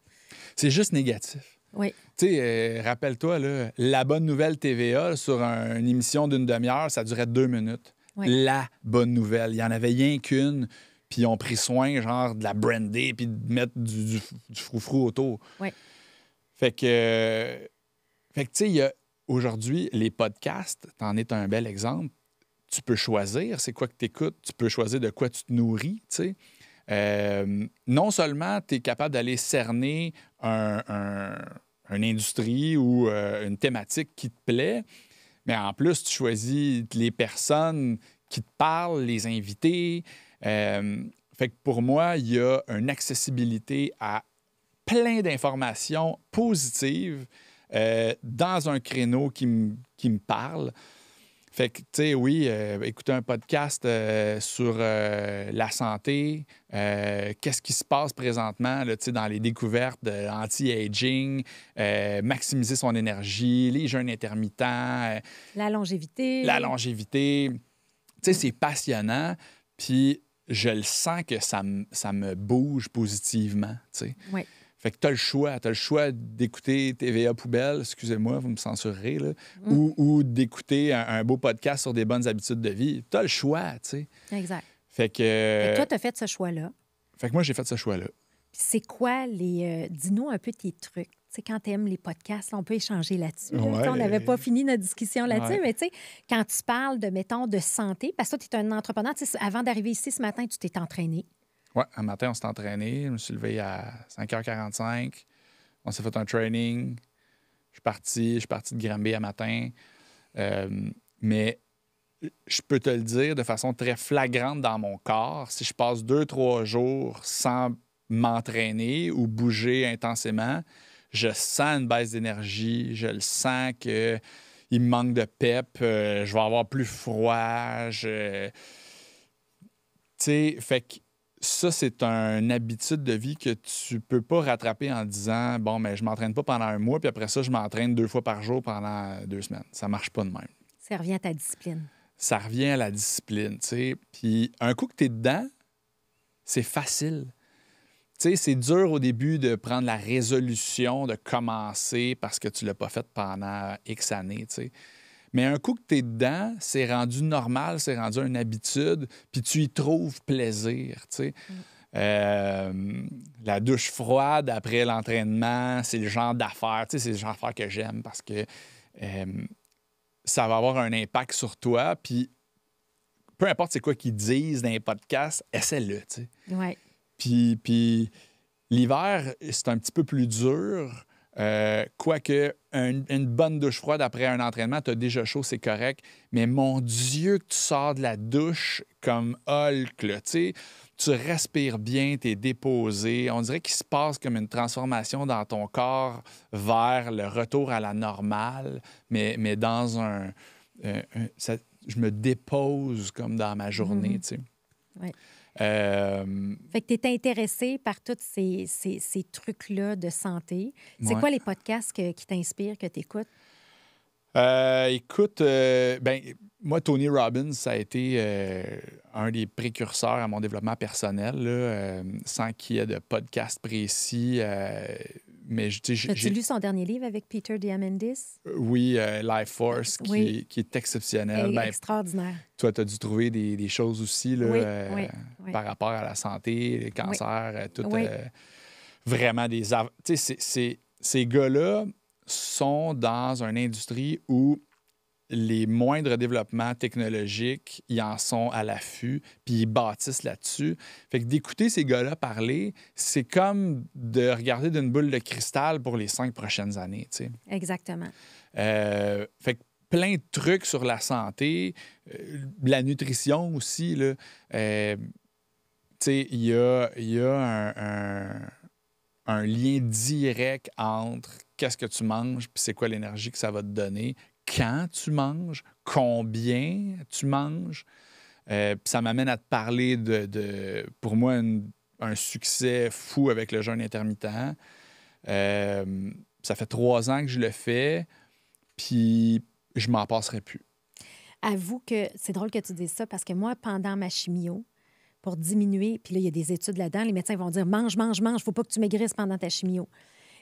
[SPEAKER 2] C'est juste négatif.
[SPEAKER 1] Oui.
[SPEAKER 2] Tu sais, rappelle-toi, là, la bonne nouvelle TVA, là, sur une émission d'une demi-heure, ça durait 2 minutes.
[SPEAKER 1] Oui.
[SPEAKER 2] La bonne nouvelle. Il n'y en avait rien qu'une, puis ils ont pris soin, genre, de la brander, puis de mettre du froufrou autour.
[SPEAKER 1] Oui.
[SPEAKER 2] Fait que tu sais, il y a aujourd'hui, les podcasts, t'en es un bel exemple. Tu peux choisir c'est quoi que tu écoutes, tu peux choisir de quoi tu te nourris, tu sais. Non seulement tu es capable d'aller cerner une industrie ou une thématique qui te plaît, mais en plus, tu choisis les personnes qui te parlent, les invités. Fait que pour moi, il y a une accessibilité à plein d'informations positives dans un créneau qui me parle. Fait que, tu sais, oui, écouter un podcast sur la santé, qu'est-ce qui se passe présentement là, dans les découvertes de anti-aging, maximiser son énergie, les jeûnes intermittents.
[SPEAKER 1] La longévité.
[SPEAKER 2] La longévité. Tu sais, c'est passionnant, puis je le sens que ça me bouge positivement, tu sais.
[SPEAKER 1] Oui.
[SPEAKER 2] Fait que tu as le choix d'écouter TVA Poubelle, excusez-moi, vous me censurerez, là, ou d'écouter un beau podcast sur des bonnes habitudes de vie. Tu as le choix, tu sais.
[SPEAKER 1] Exact.
[SPEAKER 2] Fait que...
[SPEAKER 1] Fait que toi, tu as fait ce choix-là.
[SPEAKER 2] Fait que moi, j'ai fait ce choix-là.
[SPEAKER 1] Puis c'est quoi les... dis-nous un peu tes trucs. Tu sais, quand tu aimes les podcasts, là, on peut échanger là-dessus. Là.
[SPEAKER 2] Ouais.
[SPEAKER 1] On n'avait pas fini notre discussion là-dessus,
[SPEAKER 2] Ouais.
[SPEAKER 1] mais tu sais, quand tu parles de, mettons, de santé, parce que toi, tu es un entrepreneur, tu sais, avant d'arriver ici ce matin, tu t'es entraîné.
[SPEAKER 2] Oui, un matin, on s'est entraîné. Je me suis levé à 5h45. On s'est fait un training. Je suis parti de Granby à matin. Mais je peux te le dire de façon très flagrante dans mon corps, si je passe 2-3 jours sans m'entraîner ou bouger intensément, je sens une baisse d'énergie, je le sens qu'il me manque de pep, je vais avoir plus froid. Tu sais, fait que ça, c'est une habitude de vie que tu peux pas rattraper en disant bon, mais je m'entraîne pas pendant un mois, puis après ça, je m'entraîne 2 fois par jour pendant 2 semaines. Ça marche pas de même.
[SPEAKER 1] Ça revient à ta discipline.
[SPEAKER 2] Ça revient à la discipline, tu sais. Puis un coup que tu es dedans, c'est facile. Tu sais, c'est dur au début de prendre la résolution de commencer parce que tu l'as pas fait pendant X années, tu sais. Mais un coup que tu es dedans, c'est rendu normal, c'est rendu une habitude, puis tu y trouves plaisir, tu sais. La douche froide après l'entraînement, c'est le genre d'affaires, tu sais, c'est le genre d'affaires que j'aime parce que ça va avoir un impact sur toi, puis peu importe c'est quoi qu'ils disent dans les podcasts, essaie-le, tu sais.
[SPEAKER 1] Oui.
[SPEAKER 2] Puis l'hiver, c'est un petit peu plus dur. Quoique, une bonne douche froide après un entraînement, tu as déjà chaud, c'est correct. Mais mon Dieu, que tu sors de la douche comme Hulk, là, tu sais, tu respires bien, tu es déposé. On dirait qu'il se passe comme une transformation dans ton corps vers le retour à la normale, mais dans je me dépose comme dans ma journée, tu sais.
[SPEAKER 1] Oui. Fait que tu es intéressé par tous ces trucs-là de santé. C'est quoi les podcasts qui t'inspirent, que tu écoutes?
[SPEAKER 2] Écoute, moi, Tony Robbins, ça a été un des précurseurs à mon développement personnel, là, sans qu'il y ait de podcast précis. Mais
[SPEAKER 1] As-tu lu son dernier livre avec Peter Diamandis?
[SPEAKER 2] Oui, Life Force,
[SPEAKER 1] Oui.
[SPEAKER 2] qui est exceptionnel.
[SPEAKER 1] Extraordinaire.
[SPEAKER 2] Toi, tu as dû trouver des choses aussi là,
[SPEAKER 1] oui.
[SPEAKER 2] par rapport à la santé, les cancers, tout.
[SPEAKER 1] Oui.
[SPEAKER 2] Vraiment des... Tu sais, ces gars-là sont dans une industrie où les moindres développements technologiques, ils en sont à l'affût, puis ils bâtissent là-dessus. Fait que d'écouter ces gars-là parler, c'est comme de regarder d'une boule de cristal pour les 5 prochaines années, tu sais.
[SPEAKER 1] Exactement.
[SPEAKER 2] Fait que plein de trucs sur la santé, la nutrition aussi, là. Tu sais, il y a un lien direct entre qu'est-ce que tu manges puis c'est quoi l'énergie que ça va te donner, quand tu manges, combien tu manges. Puis ça m'amène à te parler pour moi, un succès fou avec le jeûne intermittent. Ça fait 3 ans que je le fais, puis je m'en passerai plus.
[SPEAKER 1] Avoue que c'est drôle que tu dises ça parce que moi, pendant ma chimio, pour diminuer, puis là, il y a des études là-dedans, les médecins vont dire mange, mange, mange, faut pas que tu maigrisses pendant ta chimio.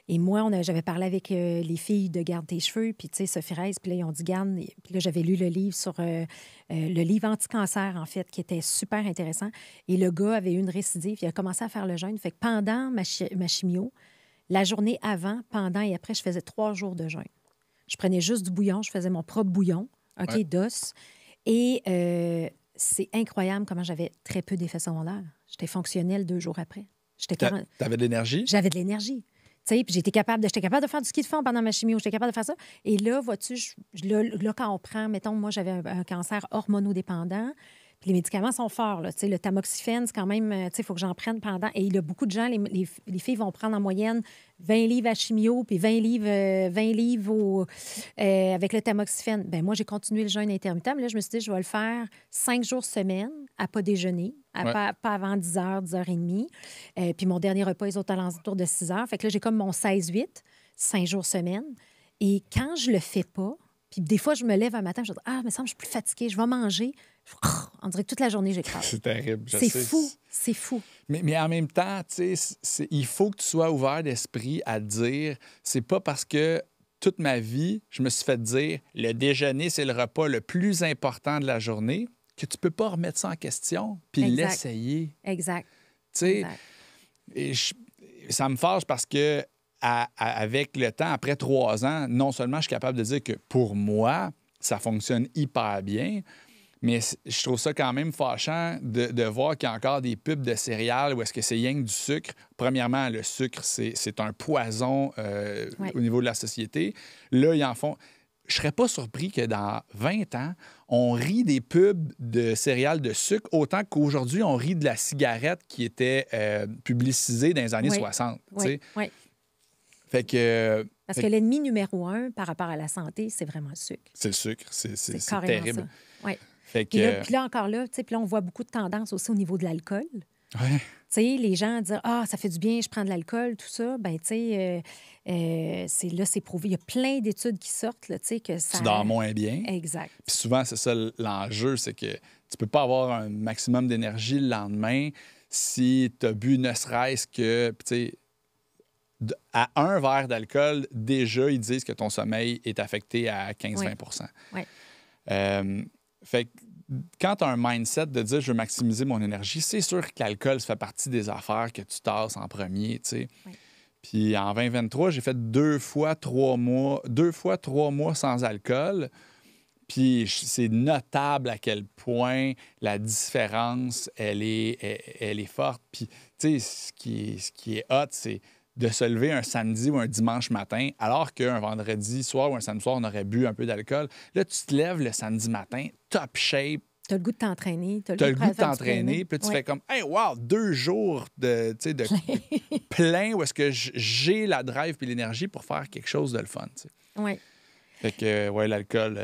[SPEAKER 1] Et moi, j'avais parlé avec les filles de Garde tes cheveux, puis tu sais, Sophie Reiss, puis là, ils ont dit garde. Puis là, j'avais lu le livre sur le livre anti-cancer, en fait, qui était super intéressant. Et le gars avait eu une récidive, il a commencé à faire le jeûne. Fait que pendant ma chimio, la journée avant, pendant et après, je faisais 3 jours de jeûne. Je prenais juste du bouillon, je faisais mon propre bouillon, OK,
[SPEAKER 2] Ouais.
[SPEAKER 1] d'os. Et c'est incroyable comment j'avais très peu d'effets secondaires. J'étais fonctionnelle 2 jours après.
[SPEAKER 2] T'avais de l'énergie?
[SPEAKER 1] J'avais de l'énergie. Tu sais, puis j'étais capable de faire du ski de fond pendant ma chimio. J'étais capable de faire ça. Et là, vois-tu, là, quand on prend, mettons, moi, j'avais un cancer hormonodépendant. Puis les médicaments sont forts. Là. Tu sais, le tamoxifène, c'est quand même, tu sais, il faut que j'en prenne pendant. Et il y a beaucoup de gens, les filles vont prendre en moyenne 20 livres à chimio, puis 20 livres avec le tamoxifène. Bien, moi, j'ai continué le jeûne intermittent, mais là, je me suis dit, je vais le faire 5 jours semaine, à pas déjeuner,
[SPEAKER 2] Ouais.
[SPEAKER 1] pas avant 10 h, 10 h 30. Puis mon dernier repas est aux alentours de 6 h. Fait que là, j'ai comme mon 16-8, 5 jours semaine. Et quand je le fais pas, puis des fois, je me lève un matin, je me dis, ah, me semble que je suis plus fatiguée, je vais manger. On dirait que toute la journée, j'écrase.
[SPEAKER 2] C'est terrible, je
[SPEAKER 1] C'est
[SPEAKER 2] sais.
[SPEAKER 1] fou, c'est fou.
[SPEAKER 2] Mais en même temps, tu sais, il faut que tu sois ouvert d'esprit à te dire, c'est pas parce que toute ma vie, je me suis fait dire, le déjeuner, c'est le repas le plus important de la journée, que tu peux pas remettre ça en question puis
[SPEAKER 1] Exact.
[SPEAKER 2] l'essayer.
[SPEAKER 1] Exact.
[SPEAKER 2] Tu sais,
[SPEAKER 1] Exact.
[SPEAKER 2] et ça me fâche parce que avec le temps, après 3 ans, non seulement je suis capable de dire que pour moi, ça fonctionne hyper bien, mais je trouve ça quand même fâchant de voir qu'il y a encore des pubs de céréales où est-ce que c'est rien que du sucre. Premièrement, le sucre, c'est un poison
[SPEAKER 1] Ouais.
[SPEAKER 2] au niveau de la société. Là, ils en font... Je serais pas surpris que dans 20 ans, on rit des pubs de céréales de sucre autant qu'aujourd'hui, on rit de la cigarette qui était publicisée dans les années
[SPEAKER 1] Oui.
[SPEAKER 2] 60. tu
[SPEAKER 1] Oui,
[SPEAKER 2] sais.
[SPEAKER 1] oui.
[SPEAKER 2] Fait que...
[SPEAKER 1] Parce que l'ennemi numéro 1 par rapport à la santé, c'est vraiment le sucre.
[SPEAKER 2] C'est le sucre. C'est
[SPEAKER 1] carrément
[SPEAKER 2] terrible.
[SPEAKER 1] ça. Oui.
[SPEAKER 2] Fait
[SPEAKER 1] Puis
[SPEAKER 2] que...
[SPEAKER 1] là, encore là, tu sais, puis là, on voit beaucoup de tendances aussi au niveau de l'alcool.
[SPEAKER 2] Ouais.
[SPEAKER 1] Tu sais, les gens disent ah, ça fait du bien, je prends de l'alcool, tout ça. Ben tu sais, c'est prouvé. Il y a plein d'études qui sortent, là, tu sais, que ça...
[SPEAKER 2] Tu dors moins bien.
[SPEAKER 1] Exact.
[SPEAKER 2] Puis souvent, c'est ça l'enjeu, c'est que tu peux pas avoir un maximum d'énergie le lendemain si tu as bu ne serait-ce que, tu sais, à un verre d'alcool, déjà, ils disent que ton sommeil est affecté à 15-20
[SPEAKER 1] Oui.
[SPEAKER 2] Fait que quand tu as un mindset de dire je veux maximiser mon énergie, c'est sûr que l'alcool, ça fait partie des affaires que tu tasses en premier, tu sais.
[SPEAKER 1] Oui.
[SPEAKER 2] Puis en 2023, j'ai fait 2 fois 3 mois sans alcool. Puis c'est notable à quel point la différence, elle est forte. Puis, tu sais, ce qui est hot, c'est de se lever un samedi ou un dimanche matin, alors qu'un vendredi soir ou un samedi soir, on aurait bu un peu d'alcool. Là, tu te lèves le samedi matin, top shape,
[SPEAKER 1] Tu as le goût de t'entraîner. Tu as
[SPEAKER 2] tu as le goût de
[SPEAKER 1] faire du
[SPEAKER 2] t'entraîner, puis là, tu
[SPEAKER 1] Oui.
[SPEAKER 2] fais comme, hey, wow, 2 jours de plein où est-ce que j'ai la drive puis l'énergie pour faire quelque chose de le fun, tu sais.
[SPEAKER 1] Oui.
[SPEAKER 2] Fait que, ouais, l'alcool...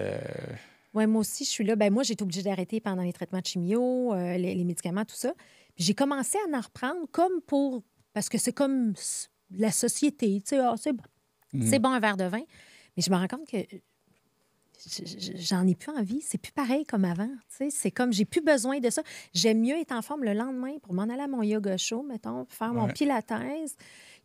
[SPEAKER 1] Oui, moi aussi, je suis là. Ben moi, j'ai été obligée d'arrêter pendant les traitements de chimio, les médicaments, tout ça. Puis j'ai commencé à en reprendre comme pour... Parce que c'est comme la société, tu sais, ah, c'est bon. C'est bon un verre de vin. Mais je me rends compte que j'en ai plus envie. C'est plus pareil comme avant. Tu sais, c'est comme, j'ai plus besoin de ça. J'aime mieux être en forme le lendemain pour m'en aller à mon yoga show, mettons, pour faire mon pilates,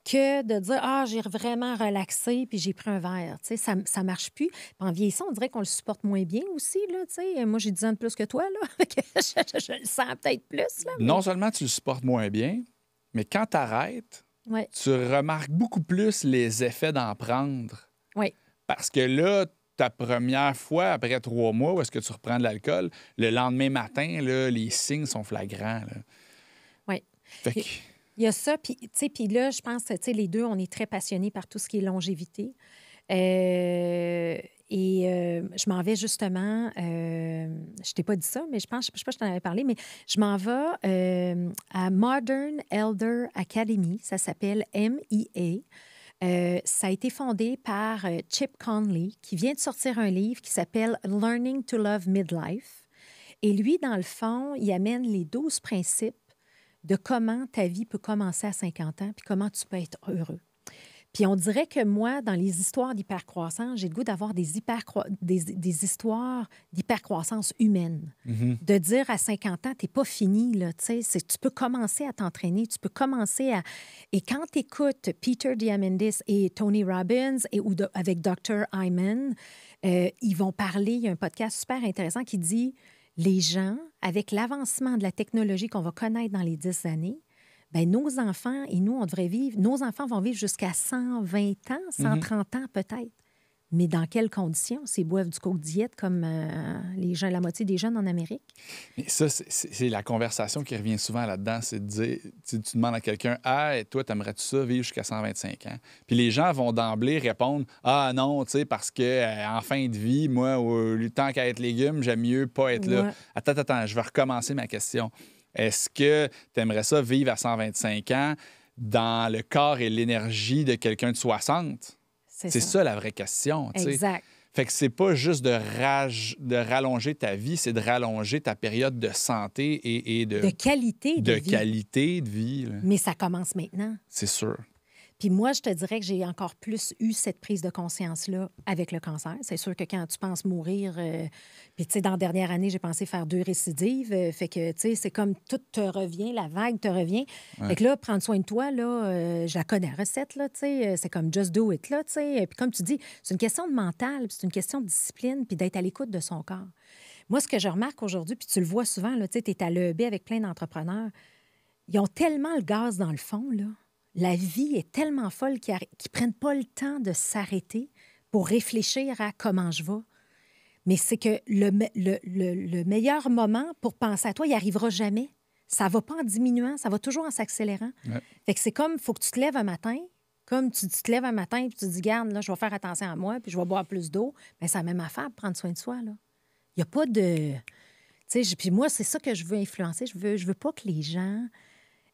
[SPEAKER 1] que de dire, ah, j'ai vraiment relaxé puis j'ai pris un verre. Tu sais, ça marche plus. Puis en vieillissant, on dirait qu'on le supporte moins bien aussi, là, tu sais. Moi, j'ai 10 ans de plus que toi, là. je le sens peut-être plus, là.
[SPEAKER 2] Non seulement tu le supportes moins bien, mais quand tu arrêtes,
[SPEAKER 1] Ouais.
[SPEAKER 2] tu remarques beaucoup plus les effets d'en prendre.
[SPEAKER 1] Oui.
[SPEAKER 2] Parce que là, ta première fois, après 3 mois, où est-ce que tu reprends de l'alcool, le lendemain matin, là, les signes sont flagrants.
[SPEAKER 1] Oui.
[SPEAKER 2] Fait que...
[SPEAKER 1] Il y a ça, puis là, je pense, les deux, on est très passionnés par tout ce qui est longévité. Je m'en vais justement, je t'ai pas dit ça, mais je sais pas si je t'en avais parlé, mais je m'en vais à Modern Elder Academy, ça s'appelle MEA. Ça a été fondé par Chip Conley, qui vient de sortir un livre qui s'appelle Learning to Love Midlife. Et lui, dans le fond, il amène les 12 principes de comment ta vie peut commencer à 50 ans puis comment tu peux être heureux. Puis on dirait que moi, dans les histoires d'hypercroissance, j'ai le goût d'avoir des histoires d'hypercroissance humaine.
[SPEAKER 2] Mm-hmm.
[SPEAKER 1] De dire à 50 ans, tu n'es pas fini, là, tu peux commencer à t'entraîner, tu peux commencer à... Et quand tu écoutes Peter Diamandis et Tony Robbins avec Dr. Hyman, ils vont parler, il y a un podcast super intéressant qui dit, les gens, avec l'avancement de la technologie qu'on va connaître dans les 10 années, bien, nos enfants et nous, on devrait vivre... Nos enfants vont vivre jusqu'à 120 ans, 130 ans peut-être. Mais dans quelles conditions? S'ils boivent du coke diète comme la moitié des jeunes en Amérique?
[SPEAKER 2] Mais ça, c'est la conversation qui revient souvent là-dedans. C'est de dire, tu demandes à quelqu'un, « Ah, et toi, t'aimerais-tu ça vivre jusqu'à 125 ans? » Puis les gens vont d'emblée répondre, « Ah non, tu sais, parce que en fin de vie, moi, tant qu'à être légume, j'aime mieux pas être là. » Attends, je vais recommencer ma question. Est-ce que tu aimerais ça vivre à 125 ans dans le corps et l'énergie de quelqu'un de 60? C'est ça la vraie question.
[SPEAKER 1] Exact.
[SPEAKER 2] Fait que c'est pas juste de rallonger ta vie, c'est de rallonger ta période de santé et de
[SPEAKER 1] qualité de vie.
[SPEAKER 2] De qualité de vie. Là.
[SPEAKER 1] Mais ça commence maintenant.
[SPEAKER 2] C'est sûr.
[SPEAKER 1] Puis moi, je te dirais que j'ai encore plus eu cette prise de conscience-là avec le cancer. C'est sûr que quand tu penses mourir... Puis, tu sais, dans la dernière année, j'ai pensé faire 2 récidives. Fait que, tu sais, c'est comme tout te revient, la vague te revient. Ouais. Fait que là, prendre soin de toi, là, je la connais, la recette, là, tu sais. C'est comme just do it, là, tu sais. Puis comme tu dis, c'est une question de mental, puis c'est une question de discipline, puis d'être à l'écoute de son corps. Moi, ce que je remarque aujourd'hui, puis tu le vois souvent, là, tu sais, tu es à l'EB avec plein d'entrepreneurs, ils ont tellement le gaz dans le fond, là. La vie est tellement folle qu'ils ne prennent pas le temps de s'arrêter pour réfléchir à comment je vais. Mais c'est que le meilleur moment pour penser à toi, il n'arrivera jamais. Ça ne va pas en diminuant, ça va toujours en s'accélérant. Ouais. Fait que c'est comme, il faut que tu te lèves un matin, comme tu te lèves un matin et tu te dis, garde, là, je vais faire attention à moi, puis je vais boire plus d'eau. Bien, c'est la même affaire pour prendre soin de soi, là. Il n'y a pas de... Tu sais, puis moi, c'est ça que je veux influencer. Je veux pas que les gens...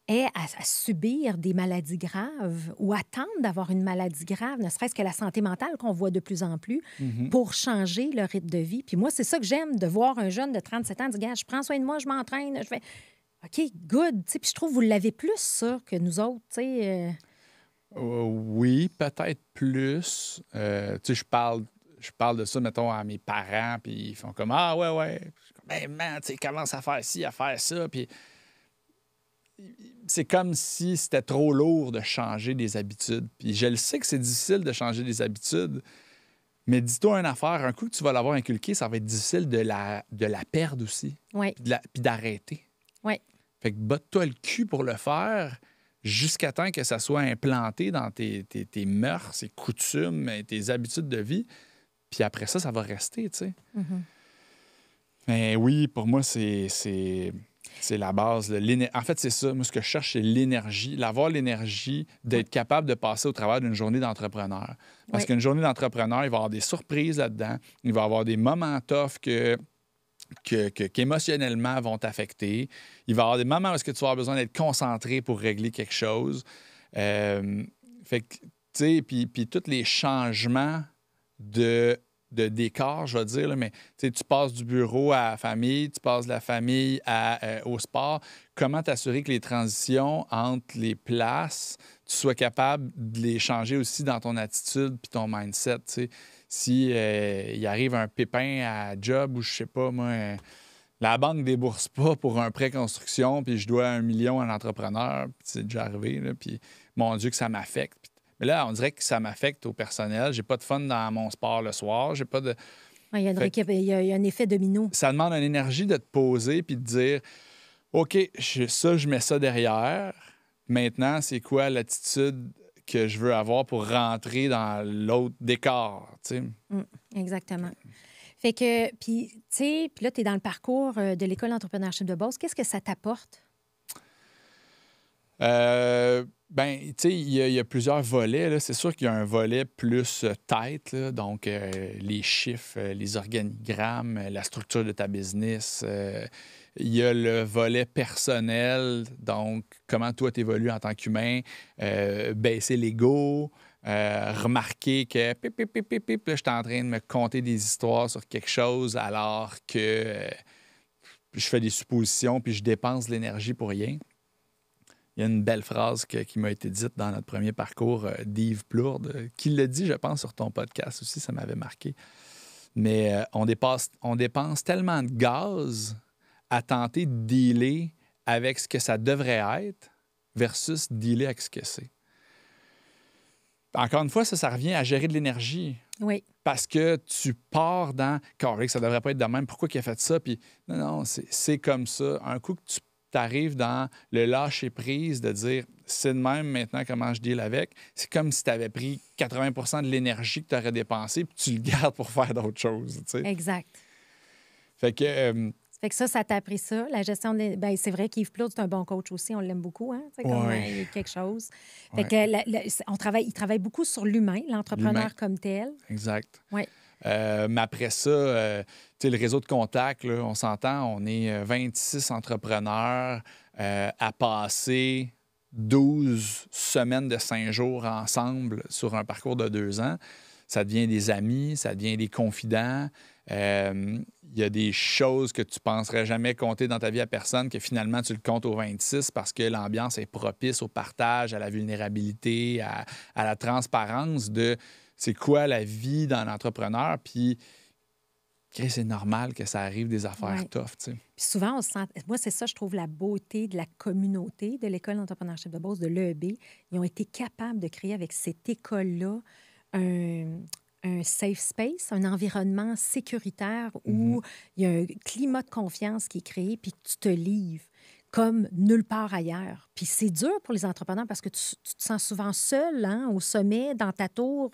[SPEAKER 1] est à subir des maladies graves ou attendre d'avoir une maladie grave, ne serait-ce que la santé mentale qu'on voit de plus en plus, pour changer leur rythme de vie. Puis moi, c'est ça que j'aime, de voir un jeune de 37 ans dire, gars, je prends soin de moi, je m'entraîne, je fais... OK, good. Puis je trouve que vous l'avez plus, ça, que nous autres, tu sais.
[SPEAKER 2] Oui, peut-être plus. Tu sais, je parle de ça, mettons, à mes parents, puis ils font comme, ah, ouais. Ben, man, tu sais, commence à faire ci, à faire ça, puis... C'est comme si c'était trop lourd de changer des habitudes. Puis je le sais que c'est difficile de changer des habitudes, mais dis-toi une affaire, un coup que tu vas l'avoir inculqué, ça va être difficile de la perdre aussi.
[SPEAKER 1] Oui.
[SPEAKER 2] Puis d'arrêter.
[SPEAKER 1] Oui.
[SPEAKER 2] Fait que botte-toi le cul pour le faire jusqu'à temps que ça soit implanté dans tes mœurs, tes coutumes, tes habitudes de vie. Puis après ça va rester, tu sais. Mm-hmm. Mais oui, pour moi, c'est la base. En fait, c'est ça. Moi, ce que je cherche, c'est l'énergie. Avoir l'énergie d'être capable de passer au travers d'une journée d'entrepreneur. Parce qu'une journée d'entrepreneur, il va y avoir des surprises là-dedans. Il va y avoir des moments tough qu'émotionnellement vont t'affecter. Il va y avoir des moments où tu vas avoir besoin d'être concentré pour régler quelque chose. Fait que, tu sais, puis tous les changements de décor, je vais dire, là, mais tu passes du bureau à la famille, tu passes de la famille au sport. Comment t'assurer que les transitions entre les places, tu sois capable de les changer aussi dans ton attitude puis ton mindset, tu sais. Si il arrive un pépin à job ou je sais pas, moi, la banque ne débourse pas pour un prêt construction puis je dois 1 million à l'entrepreneur, puis c'est déjà arrivé, là, puis mon Dieu que ça m'affecte. Mais là, on dirait que ça m'affecte au personnel. J'ai pas de fun dans mon sport le soir. J'ai pas de...
[SPEAKER 1] Il y a un effet domino.
[SPEAKER 2] Ça demande une énergie de te poser puis de dire, OK, je mets ça derrière. Maintenant, c'est quoi l'attitude que je veux avoir pour rentrer dans l'autre décor, tu sais.
[SPEAKER 1] Exactement. Fait que, puis, tu sais, puis là, tu es dans le parcours de l'École d'entrepreneurship de Beauce. Qu'est-ce que ça t'apporte?
[SPEAKER 2] Ben, tu sais, il y a plusieurs volets, là. C'est sûr qu'il y a un volet plus tête, là, donc les chiffres, les organigrammes, la structure de ta business. Il y a le volet personnel, donc comment toi tu évolues en tant qu'humain, baisser l'ego, remarquer que pip, pip, pip, pip, pip, là, je suis en train de me conter des histoires sur quelque chose alors que je fais des suppositions puis je dépense de l'énergie pour rien. Il y a une belle phrase qui m'a été dite dans notre premier parcours d'Yves Plourde, qui l'a dit, je pense, sur ton podcast aussi, ça m'avait marqué. Mais on dépense tellement de gaz à tenter de dealer avec ce que ça devrait être versus dealer avec ce que c'est. Encore une fois, ça revient à gérer de l'énergie.
[SPEAKER 1] Oui.
[SPEAKER 2] Parce que tu pars dans « Correct, ça devrait pas être de même. Pourquoi il a fait ça? » Puis non, c'est comme ça. Un coup que tu arrives dans le lâcher-prise de dire « C'est de même maintenant comment je deal avec », c'est comme si tu avais pris 80 de l'énergie que tu aurais dépensée puis tu le gardes pour faire d'autres choses. Tu sais.
[SPEAKER 1] Exact.
[SPEAKER 2] Fait que...
[SPEAKER 1] Fait que ça t'a appris ça. La gestion ben, c'est vrai qu'Yves Plourde, c'est un bon coach aussi. On l'aime beaucoup. Hein? C'est comme il y a quelque chose. Fait que il travaille beaucoup sur l'humain, l'entrepreneur comme tel.
[SPEAKER 2] Exact.
[SPEAKER 1] Oui.
[SPEAKER 2] Mais après ça, le réseau de contacts, là, on s'entend, on est 26 entrepreneurs à passer 12 semaines de 5 jours ensemble sur un parcours de 2 ans. Ça devient des amis, ça devient des confidents. Il y a des choses que tu penserais jamais compter dans ta vie à personne que finalement tu le comptes aux 26 parce que l'ambiance est propice au partage, à la vulnérabilité, à la transparence de c'est quoi la vie d'un entrepreneur. Puis c'est normal que ça arrive des affaires tough. Tu sais.
[SPEAKER 1] Puis souvent, on se sent... Moi, c'est ça, je trouve, la beauté de la communauté de l'École d'entrepreneurship de Beauce, de l'EEB. Ils ont été capables de créer avec cette école-là un safe space, un environnement sécuritaire où il y a un climat de confiance qui est créé puis que tu te livres comme nulle part ailleurs. Puis c'est dur pour les entrepreneurs parce que tu te sens souvent seul au sommet, dans ta tour,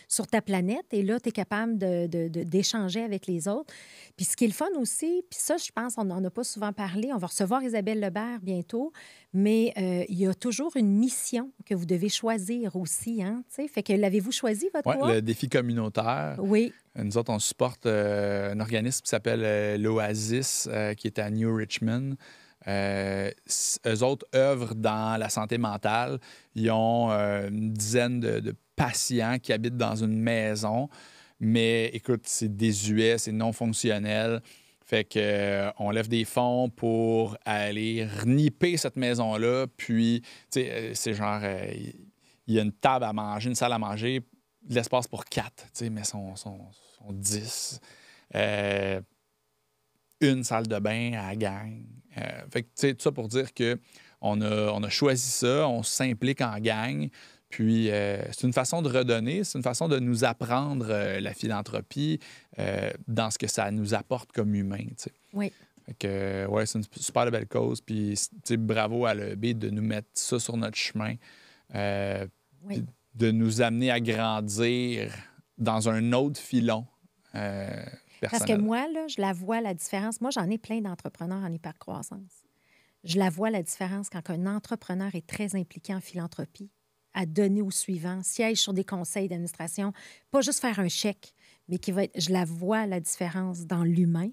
[SPEAKER 1] sur ta planète. Et là, tu es capable d'échanger avec les autres. Puis ce qui est le fun aussi, puis ça, je pense, on n'en a pas souvent parlé. On va recevoir Isabelle Lebert bientôt. Mais il y a toujours une mission que vous devez choisir aussi. Hein, fait que l'avez-vous choisi, votre voie?
[SPEAKER 2] Le défi communautaire.
[SPEAKER 1] Oui.
[SPEAKER 2] Nous autres, on supporte un organisme qui s'appelle l'Oasis, qui est à New Richmond. Eux autres œuvrent dans la santé mentale. Ils ont une dizaine de patients qui habitent dans une maison. Mais écoute, c'est désuet, c'est non fonctionnel. Fait qu'on lève des fonds pour aller reniper cette maison-là. Puis, tu sais, c'est genre, il y a une table à manger, une salle à manger, de l'espace pour 4, tu sais, mais sont 10. Une salle de bain à la gang. Fait que, tu sais, tout ça pour dire qu'on a choisi ça, on s'implique en gang. Puis, c'est une façon de redonner, c'est une façon de nous apprendre la philanthropie dans ce que ça nous apporte comme humains, tu sais.
[SPEAKER 1] Oui.
[SPEAKER 2] Fait que, c'est une super belle cause. Puis, tu sais, bravo à l'EB de nous mettre ça sur notre chemin. De nous amener à grandir dans un autre filon personnel.
[SPEAKER 1] Parce que moi, là, je la vois, la différence. Moi, j'en ai plein d'entrepreneurs en hypercroissance. Je la vois, la différence, quand un entrepreneur est très impliqué en philanthropie, à donner au suivant, siège sur des conseils d'administration, pas juste faire un chèque, mais qui va être... Je la vois, la différence dans l'humain,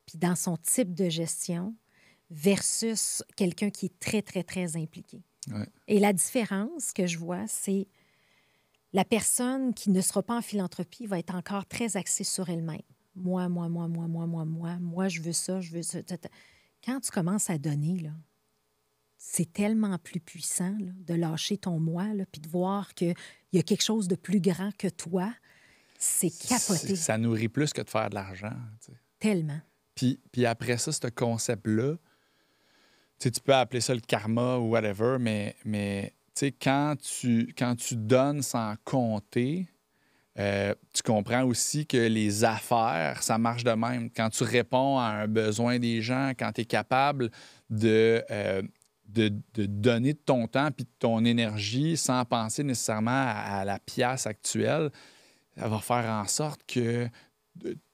[SPEAKER 1] puis dans son type de gestion, versus quelqu'un qui est très, très, très impliqué.
[SPEAKER 2] Ouais.
[SPEAKER 1] Et la différence que je vois, c'est la personne qui ne sera pas en philanthropie va être encore très axée sur elle-même. Moi, je veux ça, je veux ça. Quand tu commences à donner, là, c'est tellement plus puissant là, de lâcher ton moi puis de voir qu'il y a quelque chose de plus grand que toi. C'est capoté.
[SPEAKER 2] Ça nourrit plus que de faire de l'argent. Tu sais.
[SPEAKER 1] Tellement.
[SPEAKER 2] Puis après ça, ce concept-là, tu sais, tu peux appeler ça le karma ou whatever, mais tu sais, quand tu donnes sans compter, tu comprends aussi que les affaires, ça marche de même. Quand tu réponds à un besoin des gens, quand tu es capable de de donner de ton temps puis de ton énergie sans penser nécessairement à la pièce actuelle, ça va faire en sorte que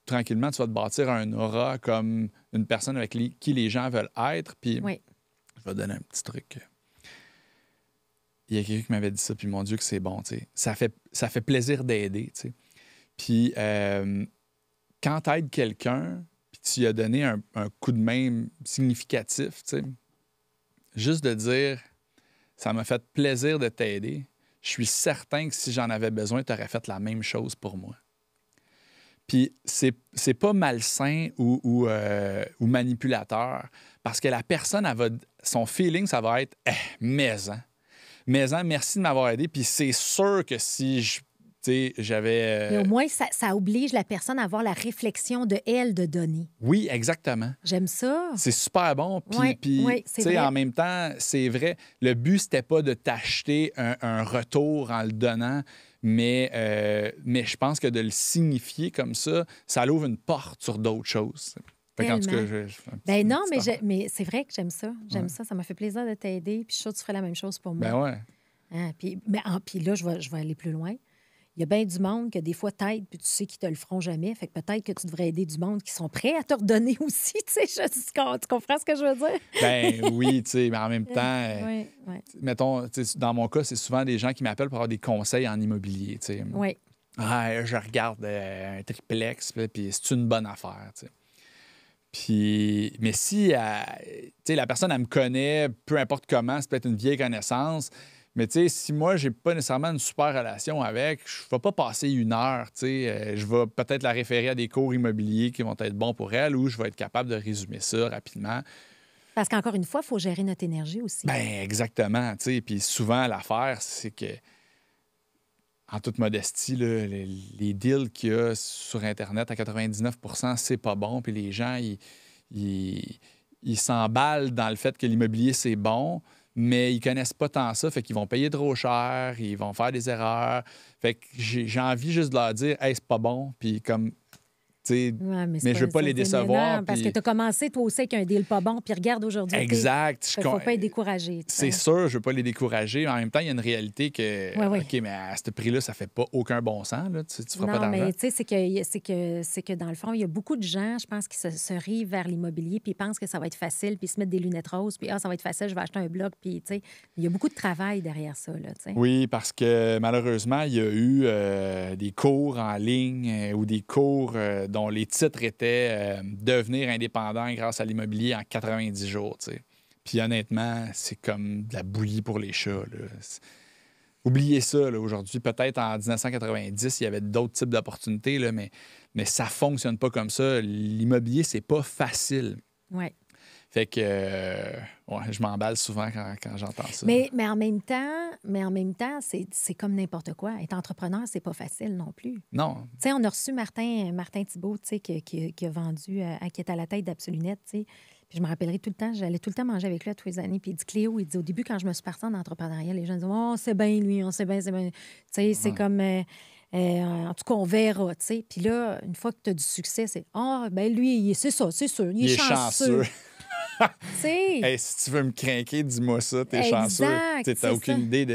[SPEAKER 2] tranquillement, tu vas te bâtir un aura comme une personne avec qui les gens veulent être. Puis,
[SPEAKER 1] Oui.
[SPEAKER 2] je vais te donner un petit truc. Il y a quelqu'un qui m'avait dit ça, puis mon Dieu, que c'est bon. Ça fait plaisir d'aider. Puis, quand tu aides quelqu'un, puis tu lui as donné un coup de main significatif, juste de dire ça m'a fait plaisir de t'aider, je suis certain que si j'en avais besoin, tu aurais fait la même chose pour moi. Puis c'est pas malsain ou manipulateur, parce que la personne, son feeling, ça va être maison, merci de m'avoir aidé. Puis c'est sûr que si j'avais.
[SPEAKER 1] Mais au moins, ça oblige la personne à avoir la réflexion de elle de donner.
[SPEAKER 2] Oui, exactement.
[SPEAKER 1] J'aime ça.
[SPEAKER 2] C'est super bon. Puis,
[SPEAKER 1] c'est vrai.
[SPEAKER 2] en même temps, c'est vrai, le but, c'était pas de t'acheter un retour en le donnant, mais je pense que de le signifier comme ça ouvre une porte sur d'autres choses. Fait qu'en tout cas,
[SPEAKER 1] ben non, mais c'est vrai que j'aime ça. J'aime ça. Ça m'a fait plaisir de t'aider. Puis je suis sûre que tu ferais la même chose pour moi.
[SPEAKER 2] Ben ouais.
[SPEAKER 1] Hein, puis là, je vais aller plus loin. Il y a bien du monde que des fois t'aides, puis tu sais qu'ils te le feront jamais. Fait que peut-être que tu devrais aider du monde qui sont prêts à te redonner aussi. Tu comprends ce que je veux dire?
[SPEAKER 2] Ben oui, mais en même temps, mettons, dans mon cas, c'est souvent des gens qui m'appellent pour avoir des conseils en immobilier.
[SPEAKER 1] Oui.
[SPEAKER 2] Ah, je regarde un triplex, puis c'est une bonne affaire. Puis, mais si la personne, elle me connaît, peu importe comment, c'est peut-être une vieille connaissance. Mais si moi, j'ai pas nécessairement une super relation avec, je ne vais pas passer 1 heure. Je vais peut-être la référer à des cours immobiliers qui vont être bons pour elle, ou je vais être capable de résumer ça rapidement.
[SPEAKER 1] Parce qu'encore une fois, il faut gérer notre énergie aussi.
[SPEAKER 2] Ben exactement. Puis souvent, l'affaire, c'est que, en toute modestie, là, les deals qu'il y a sur Internet, à 99 % c'est pas bon. Puis les gens, ils s'emballent dans le fait que l'immobilier, c'est bon, mais ils connaissent pas tant ça, fait qu'ils vont payer trop cher, ils vont faire des erreurs. Fait que j'ai envie juste de leur dire « Hey, c'est pas bon », puis comme... mais je veux pas les décevoir.
[SPEAKER 1] Non, parce que tu as commencé, toi aussi, avec un deal pas bon, puis regarde aujourd'hui.
[SPEAKER 2] Exact.
[SPEAKER 1] Il ne faut pas être découragé.
[SPEAKER 2] C'est sûr, je veux pas les décourager. En même temps, il y a une réalité que, OK, mais à ce prix-là, ça fait pas aucun bon sens. Là. Tu feras pas d'argent.
[SPEAKER 1] Non, mais tu sais, c'est que dans le fond, il y a beaucoup de gens, je pense, qui se rient vers l'immobilier, puis ils pensent que ça va être facile, puis ils se mettent des lunettes roses, puis ça va être facile, je vais acheter un bloc, puis tu sais, il y a beaucoup de travail derrière ça. Là, t'sais.
[SPEAKER 2] Oui, parce que malheureusement, il y a eu des cours en ligne ou des cours dont les titres étaient devenir indépendant grâce à l'immobilier en 90 jours. T'sais. Puis honnêtement, c'est comme de la bouillie pour les chats. Là. Oubliez ça, là, aujourd'hui. Peut-être en 1990, il y avait d'autres types d'opportunités, là, mais ça ne fonctionne pas comme ça. L'immobilier, c'est pas facile.
[SPEAKER 1] Oui.
[SPEAKER 2] Fait que je m'emballe souvent quand j'entends ça.
[SPEAKER 1] Mais en même temps, c'est comme n'importe quoi. Être entrepreneur, c'est pas facile non plus.
[SPEAKER 2] Non.
[SPEAKER 1] Tu sais, on a reçu Martin Thibault, tu sais, qui a vendu, qui est à la tête d'Absolunet, tu sais. Puis je me rappellerai tout le temps, j'allais tout le temps manger avec lui à tous les années. Puis il dit, Cléo, il dit, au début, quand je me suis partie en entrepreneuriat, les gens disaient, oh, c'est bien lui, on sait bien, c'est bien. Tu sais, c'est comme, en tout cas, on verra, tu sais. Puis là, une fois que tu as du succès, c'est, ben lui, c'est ça, c'est sûr, il est chanceux.
[SPEAKER 2] Hey, si tu veux me craquer, dis-moi ça, t'es chanceux. Tu n'as aucune idée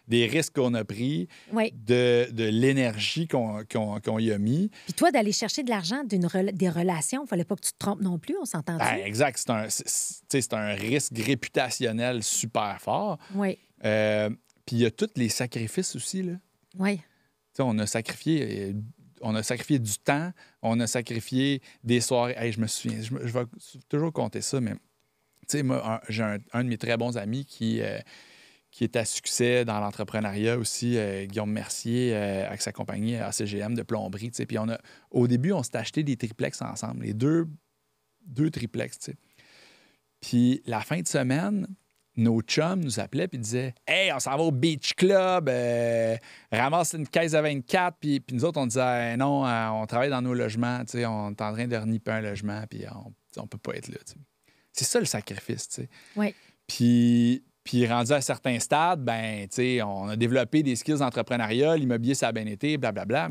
[SPEAKER 2] des risques qu'on a pris, de l'énergie qu'on y a mis.
[SPEAKER 1] Puis toi, d'aller chercher de l'argent des relations, il ne fallait pas que tu te trompes non plus, on s'entend-tu?
[SPEAKER 2] Exact. C'est un risque réputationnel super fort.
[SPEAKER 1] Oui.
[SPEAKER 2] Puis il y a tous les sacrifices aussi. Là.
[SPEAKER 1] Oui.
[SPEAKER 2] On a sacrifié du temps, on a sacrifié des soirées. Hey, je me souviens, je vais toujours compter ça, mais moi, j'ai un de mes très bons amis qui est à succès dans l'entrepreneuriat aussi, Guillaume Mercier, avec sa compagnie ACGM de plomberie. Puis au début, on s'est acheté des triplex ensemble, les deux triplex. T'sais. Puis la fin de semaine, nos chums nous appelaient et disaient « Hey, on s'en va au Beach Club, ramasse une caisse à 24. » Puis nous autres, on disait Non, on travaille dans nos logements, on est en train de reniper un logement, puis on peut pas être là. T'sais. C'est ça le sacrifice.
[SPEAKER 1] Oui.
[SPEAKER 2] Puis rendu à certains stades, ben, on a développé des skills d'entrepreneuriat, l'immobilier, ça a bien été, blablabla.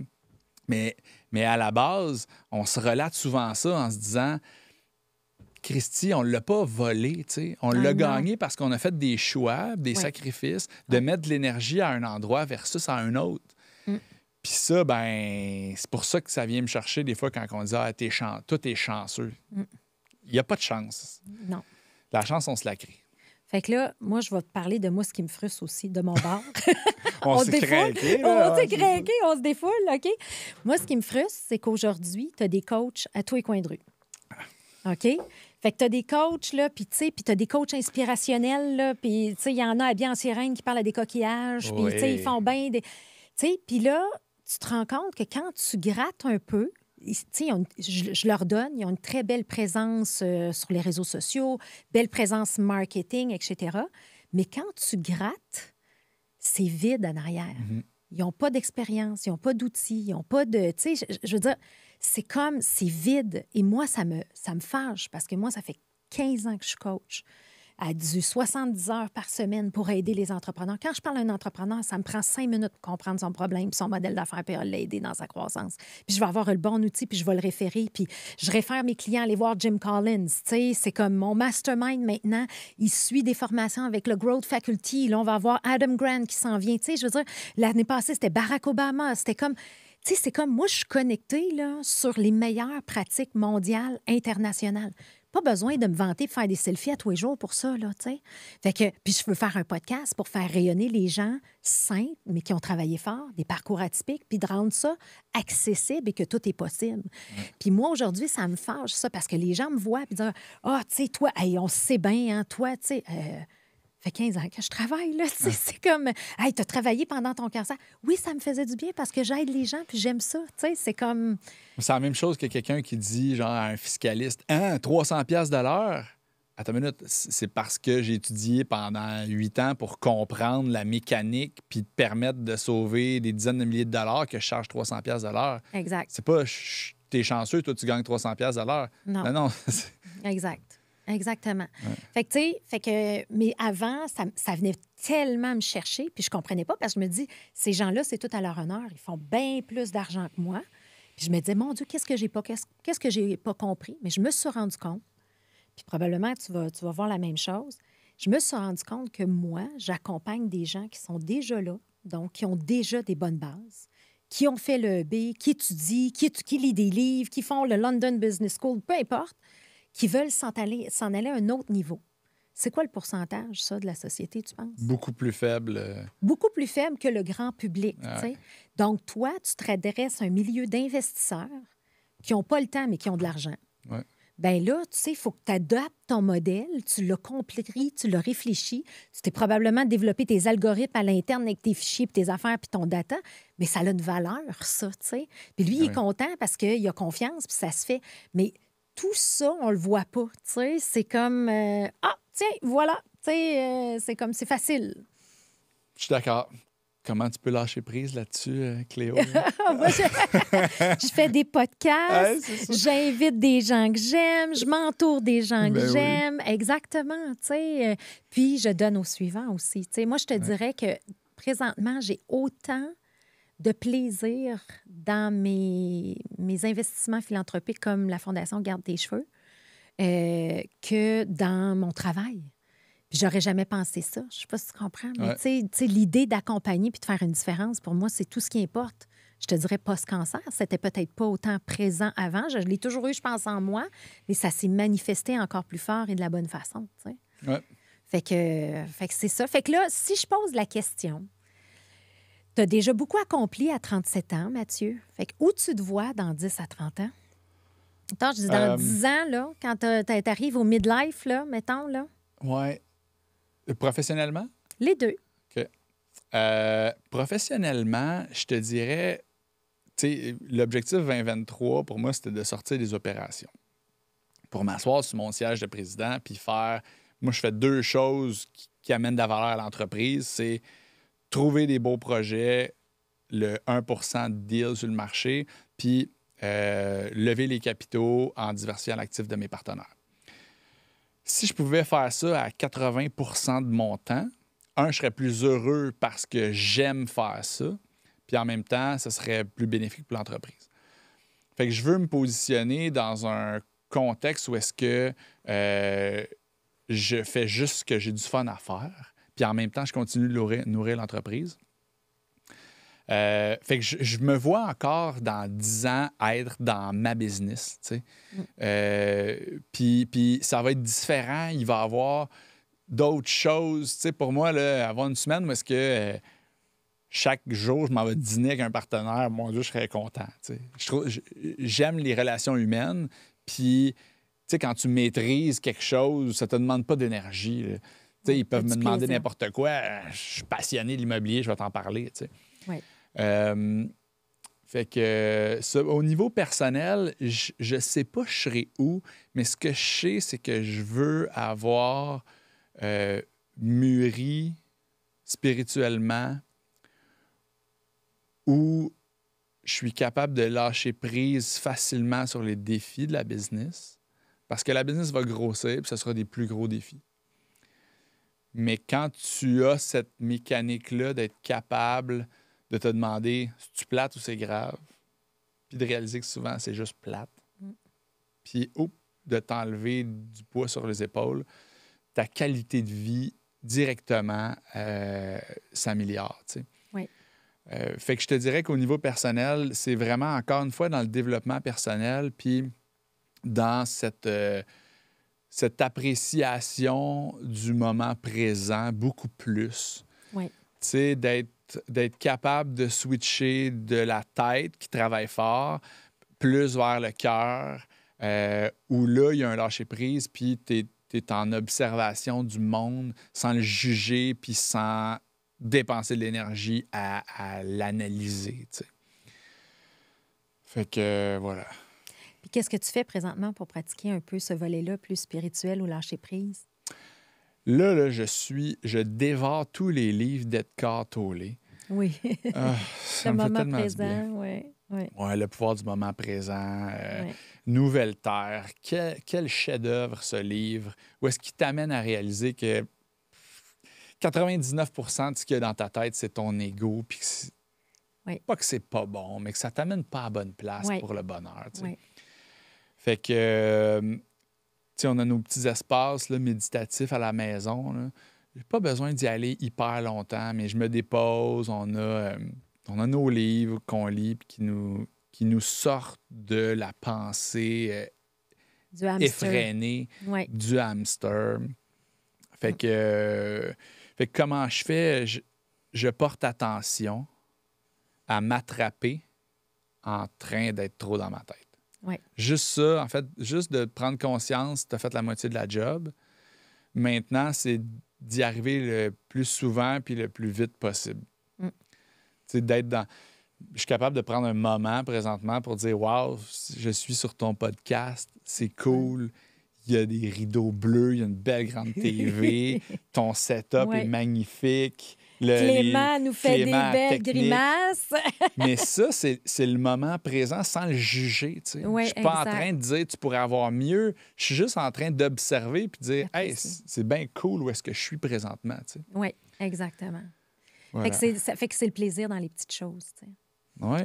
[SPEAKER 2] Mais à la base, on se relate souvent ça en se disant Christy, on ne l'a pas volé, tu sais. On l'a gagné parce qu'on a fait des choix, des sacrifices, de mettre de l'énergie à un endroit versus à un autre. Puis ça, ben, c'est pour ça que ça vient me chercher des fois quand on dit « Ah, toi, t'es chanceux. Il n'y a pas de chance.
[SPEAKER 1] Non.
[SPEAKER 2] La chance, on se la crée.
[SPEAKER 1] Fait que là, moi, je vais te parler de moi, ce qui me frustre aussi, de mon bar.
[SPEAKER 2] On s'est craqué. On
[SPEAKER 1] s'est craqué, on se défoule, OK? Moi, ce qui me frustre, c'est qu'aujourd'hui, tu as des coachs à tous les coins de rue. OK? Fait que tu as des coachs, là, puis tu sais, puis tu as des coachs inspirationnels, là, puis tu sais, il y en a à bien en sirène qui parlent à des coquillages, puis tu sais, ils font bien des... Tu sais, puis là, tu te rends compte que quand tu grattes un peu, je leur donne, ils ont une très belle présence sur les réseaux sociaux, belle présence marketing, etc. Mais quand tu grattes, c'est vide en arrière. Ils n'ont pas d'expérience, ils n'ont pas d'outils, ils n'ont pas de... Tu sais, je veux dire, c'est vide. Et moi, ça me fâche parce que moi, ça fait 15 ans que je suis coach. À du 70 heures par semaine pour aider les entrepreneurs. Quand je parle à un entrepreneur, ça me prend 5 minutes pour comprendre son problème, son modèle d'affaires, puis l'aider dans sa croissance. Puis je vais avoir le bon outil, puis je vais le référer, puis je réfère mes clients à aller voir Jim Collins. Tu sais, c'est comme mon mastermind maintenant. Il suit des formations avec le Growth Faculty. Là, on va avoir Adam Grant qui s'en vient. Tu sais, je veux dire, l'année passée, c'était Barack Obama. C'était comme... Tu sais, c'est comme moi, je suis connectée là, sur les meilleures pratiques mondiales, internationales. Pas besoin de me vanter de faire des selfies à tous les jours pour ça, là, tu sais. Fait que, puis je veux faire un podcast pour faire rayonner les gens simples, mais qui ont travaillé fort, des parcours atypiques, puis de rendre ça accessible et que tout est possible. Puis moi, aujourd'hui, ça me fâche, ça, parce que les gens me voient puis disent « Ah, tu sais, toi, hey, on sait bien, hein, toi, tu sais... fait 15 ans que je travaille, là. C'est comme, hey, tu as travaillé pendant ton cancer. Oui, ça me faisait du bien parce que j'aide les gens puis j'aime ça. Tu sais, c'est comme.
[SPEAKER 2] C'est la même chose que quelqu'un qui dit, genre, à un fiscaliste, « Hein, 300$ de l'heure? » Attends une minute, c'est parce que j'ai étudié pendant 8 ans pour comprendre la mécanique puis te permettre de sauver des dizaines de milliers de dollars que je charge 300$ de l'heure.
[SPEAKER 1] Exact.
[SPEAKER 2] C'est pas, t'es chanceux, toi, tu gagnes 300$ de l'heure.
[SPEAKER 1] Non.
[SPEAKER 2] Non.
[SPEAKER 1] Exact. Exactement. Fait que, tu sais, mais avant, ça venait tellement me chercher, puis je comprenais pas, parce que je me dis, ces gens-là, c'est tout à leur honneur. Ils font bien plus d'argent que moi. Puis je me disais, mon Dieu, qu'est-ce que j'ai pas compris? Mais je me suis rendu compte, puis probablement tu vas voir la même chose. Je me suis rendu compte que moi, j'accompagne des gens qui sont déjà là, donc qui ont déjà des bonnes bases, qui ont fait le EB, qui étudient, qui lisent des livres, qui font le London Business School, peu importe, qui veulent s'en aller à un autre niveau. C'est quoi le pourcentage, ça, de la société, tu penses?
[SPEAKER 2] Beaucoup plus faible.
[SPEAKER 1] Beaucoup plus faible que le grand public.
[SPEAKER 2] Ouais.
[SPEAKER 1] Donc, toi, tu te redresses à un milieu d'investisseurs qui n'ont pas le temps, mais qui ont de l'argent.
[SPEAKER 2] Ouais.
[SPEAKER 1] Bien là, tu sais, il faut que tu adaptes ton modèle, tu l'as compris, tu l'as réfléchi, tu t'es probablement développé tes algorithmes à l'interne avec tes fichiers, puis tes affaires, puis ton data, mais ça a une valeur, ça, tu sais. Puis lui, il est content parce qu'il a confiance, puis ça se fait. Mais tout ça, on le voit pas, tu sais. C'est comme, tiens, voilà, tu sais, c'est comme, c'est facile.
[SPEAKER 2] Je suis d'accord. Comment tu peux lâcher prise là-dessus, Cléo?
[SPEAKER 1] Moi, je fais des podcasts, j'invite des gens que j'aime, je m'entoure des gens que j'aime. Exactement, tu sais. Puis, je donne aux suivants aussi. Tu sais, moi, je te dirais que présentement, j'ai autant de plaisir dans mes investissements philanthropiques comme la Fondation Garde tes cheveux que dans mon travail. Puis j'aurais jamais pensé ça. Je sais pas si tu comprends, mais tu sais, l'idée d'accompagner puis de faire une différence, pour moi, c'est tout ce qui importe. Je te dirais post-cancer, c'était peut-être pas autant présent avant. Je l'ai toujours eu, je pense, en moi, mais ça s'est manifesté encore plus fort et de la bonne façon, tu sais.
[SPEAKER 2] Ouais.
[SPEAKER 1] Fait que c'est ça. Fait que là, si je pose la question, tu as déjà beaucoup accompli à 37 ans, Mathieu. Fait que où tu te vois dans 10 à 30 ans? Attends, je dis dans 10 ans, là, quand tu arrives au midlife, là, mettons, là.
[SPEAKER 2] Ouais. Professionnellement?
[SPEAKER 1] Les deux.
[SPEAKER 2] OK. Professionnellement, je te dirais, tu sais, l'objectif 2023, pour moi, c'était de sortir des opérations. Pour m'asseoir sur mon siège de président puis faire... Moi, je fais 2 choses qui amènent de la valeur à l'entreprise. C'est trouver des beaux projets, le 1% de deal sur le marché, puis lever les capitaux en diversifiant l'actif de mes partenaires. Si je pouvais faire ça à 80% de mon temps, je serais plus heureux parce que j'aime faire ça, puis en même temps, ça serait plus bénéfique pour l'entreprise. Fait que je veux me positionner dans un contexte où est-ce que je fais juste ce que j'ai du fun à faire, puis en même temps, je continue de nourrir l'entreprise. Fait que je me vois encore dans 10 ans être dans ma business, tu sais. Puis ça va être différent. Il va y avoir d'autres choses. Tu sais, pour moi, là, avoir une semaine où est-ce que chaque jour, je m'en vais dîner avec un partenaire, mon Dieu, je serais content. Tu sais. J'aime les relations humaines. Puis, tu sais, quand tu maîtrises quelque chose, ça te demande pas d'énergie. Là. Tu sais, ils peuvent me demander n'importe quoi. Je suis passionné de l'immobilier, je vais t'en parler, tu sais.
[SPEAKER 1] Oui.
[SPEAKER 2] Fait que au niveau personnel, je sais pas je serai où, mais ce que je sais, c'est que je veux avoir mûri spirituellement où je suis capable de lâcher prise facilement sur les défis de la business parce que la business va grossir et ce sera des plus gros défis. Mais quand tu as cette mécanique-là d'être capable de te demander si tu plate ou c'est grave, puis de réaliser que souvent c'est juste plate, puis de t'enlever du poids sur les épaules, ta qualité de vie directement s'améliore. Tu sais.
[SPEAKER 1] Oui.
[SPEAKER 2] Fait que je te dirais qu'au niveau personnel, c'est vraiment encore une fois dans le développement personnel, puis dans cette appréciation du moment présent beaucoup plus.
[SPEAKER 1] Oui.
[SPEAKER 2] Tu sais, d'être capable de switcher de la tête qui travaille fort plus vers le cœur, où là, il y a un lâcher-prise, puis tu es en observation du monde sans le juger, puis sans dépenser de l'énergie à l'analyser, tu sais. Fait que, voilà.
[SPEAKER 1] Puis qu'est-ce que tu fais présentement pour pratiquer un peu ce volet-là plus spirituel ou lâcher-prise?
[SPEAKER 2] Là, je dévore tous les livres d'Edgar Tolle.
[SPEAKER 1] Oui.
[SPEAKER 2] Ça
[SPEAKER 1] le
[SPEAKER 2] me fait
[SPEAKER 1] moment
[SPEAKER 2] tellement
[SPEAKER 1] présent, oui.
[SPEAKER 2] Ouais, le pouvoir du moment présent.
[SPEAKER 1] Ouais.
[SPEAKER 2] Nouvelle Terre. Quel chef-d'œuvre, ce livre. Où est-ce qu'il t'amène à réaliser que 99 % de ce qu'il y a dans ta tête, c'est ton ego. Puis pas que c'est pas bon, mais que ça t'amène pas à la bonne place pour le bonheur. Tu sais. Fait que, tu sais, on a nos petits espaces là, méditatifs à la maison. Là. J'ai pas besoin d'y aller hyper longtemps, mais je me dépose. On a nos livres qu'on lit puis qui nous sortent de la pensée effrénée du hamster. Fait que comment je fais? Je porte attention à m'attraper en train d'être trop dans ma tête.
[SPEAKER 1] Ouais.
[SPEAKER 2] Juste ça, en fait, juste de prendre conscience, tu as fait la moitié de la job. Maintenant, c'est d'y arriver le plus souvent puis le plus vite possible. Tu sais, d'être dans... Je suis capable de prendre un moment présentement pour dire « Wow, je suis sur ton podcast, c'est cool. » Il y a des rideaux bleus, il y a une belle grande TV, ton setup est magnifique.
[SPEAKER 1] Clément nous fait des belles grimaces.
[SPEAKER 2] Mais ça, c'est le moment présent sans le juger. Tu sais. Je suis pas en train de dire « tu pourrais avoir mieux ». Je suis juste en train d'observer et de dire « Hey, c'est bien cool où est-ce que je suis présentement. » Tu sais.
[SPEAKER 1] Oui, exactement.
[SPEAKER 2] Voilà.
[SPEAKER 1] Ça fait que c'est le plaisir dans les petites choses. Tu sais.
[SPEAKER 2] Oui.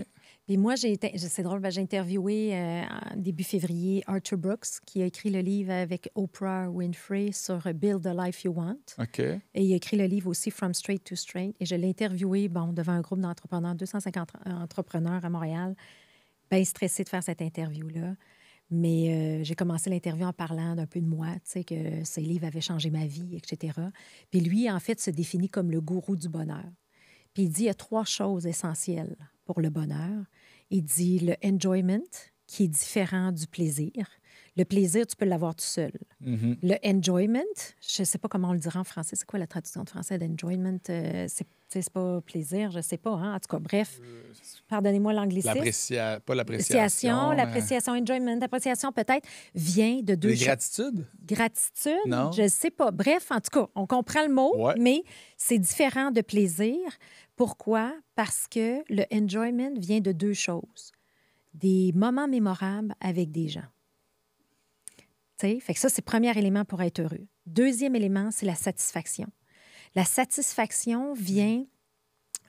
[SPEAKER 1] Puis moi, c'est drôle, j'ai interviewé en début février Arthur Brooks, qui a écrit le livre avec Oprah Winfrey sur Build the Life You Want.
[SPEAKER 2] OK.
[SPEAKER 1] Et il a écrit le livre aussi From Straight to Straight. Et je l'ai interviewé devant un groupe d'entrepreneurs, 250 entrepreneurs à Montréal. Bien stressé de faire cette interview-là. Mais j'ai commencé l'interview en parlant d'un peu de moi, tu sais, que ce livre avait changé ma vie, etc. Puis lui, en fait, se définit comme le gourou du bonheur. Puis il dit il y a 3 choses essentielles pour le bonheur. Il dit le enjoyment, qui est différent du plaisir. Le plaisir, tu peux l'avoir tout seul.
[SPEAKER 2] Mm-hmm.
[SPEAKER 1] Le enjoyment, je ne sais pas comment on le dirait en français. C'est quoi la traduction de français d'enjoyment? C'est pas plaisir, je ne sais pas. Hein? En tout cas, bref, pardonnez-moi l'anglicisme.
[SPEAKER 2] Pas l'appréciation.
[SPEAKER 1] L'appréciation, enjoyment, l'appréciation peut-être vient de 2 choses.
[SPEAKER 2] Gratitude?
[SPEAKER 1] Gratitude?
[SPEAKER 2] Non.
[SPEAKER 1] Je ne sais pas. Bref, en tout cas, on comprend le mot, mais c'est différent de plaisir. Pourquoi? Parce que le enjoyment vient de 2 choses. Des moments mémorables avec des gens. T'sais? Fait que ça, c'est le premier élément pour être heureux. Deuxième élément, c'est la satisfaction. La satisfaction vient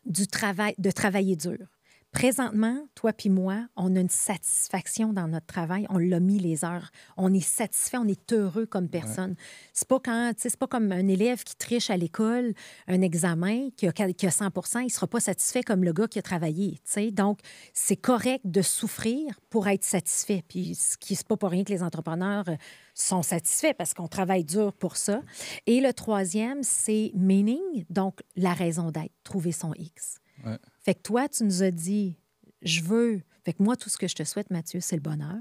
[SPEAKER 1] du travail, de travailler dur. présentement, toi puis moi, on a une satisfaction dans notre travail. On l'a mis les heures. On est satisfait, on est heureux comme personne. C'est pas c'est pas comme un élève qui triche à l'école, un examen, qui a 100 il ne sera pas satisfait comme le gars qui a travaillé. T'sais. Donc, c'est correct de souffrir pour être satisfait. Puis, c'est pas pour rien que les entrepreneurs sont satisfaits parce qu'on travaille dur pour ça. Et le troisième, c'est meaning, donc la raison d'être, trouver son X.
[SPEAKER 2] Ouais.
[SPEAKER 1] Fait que toi, tu nous as dit, je veux. Fait que moi, tout ce que je te souhaite, Mathieu, c'est le bonheur.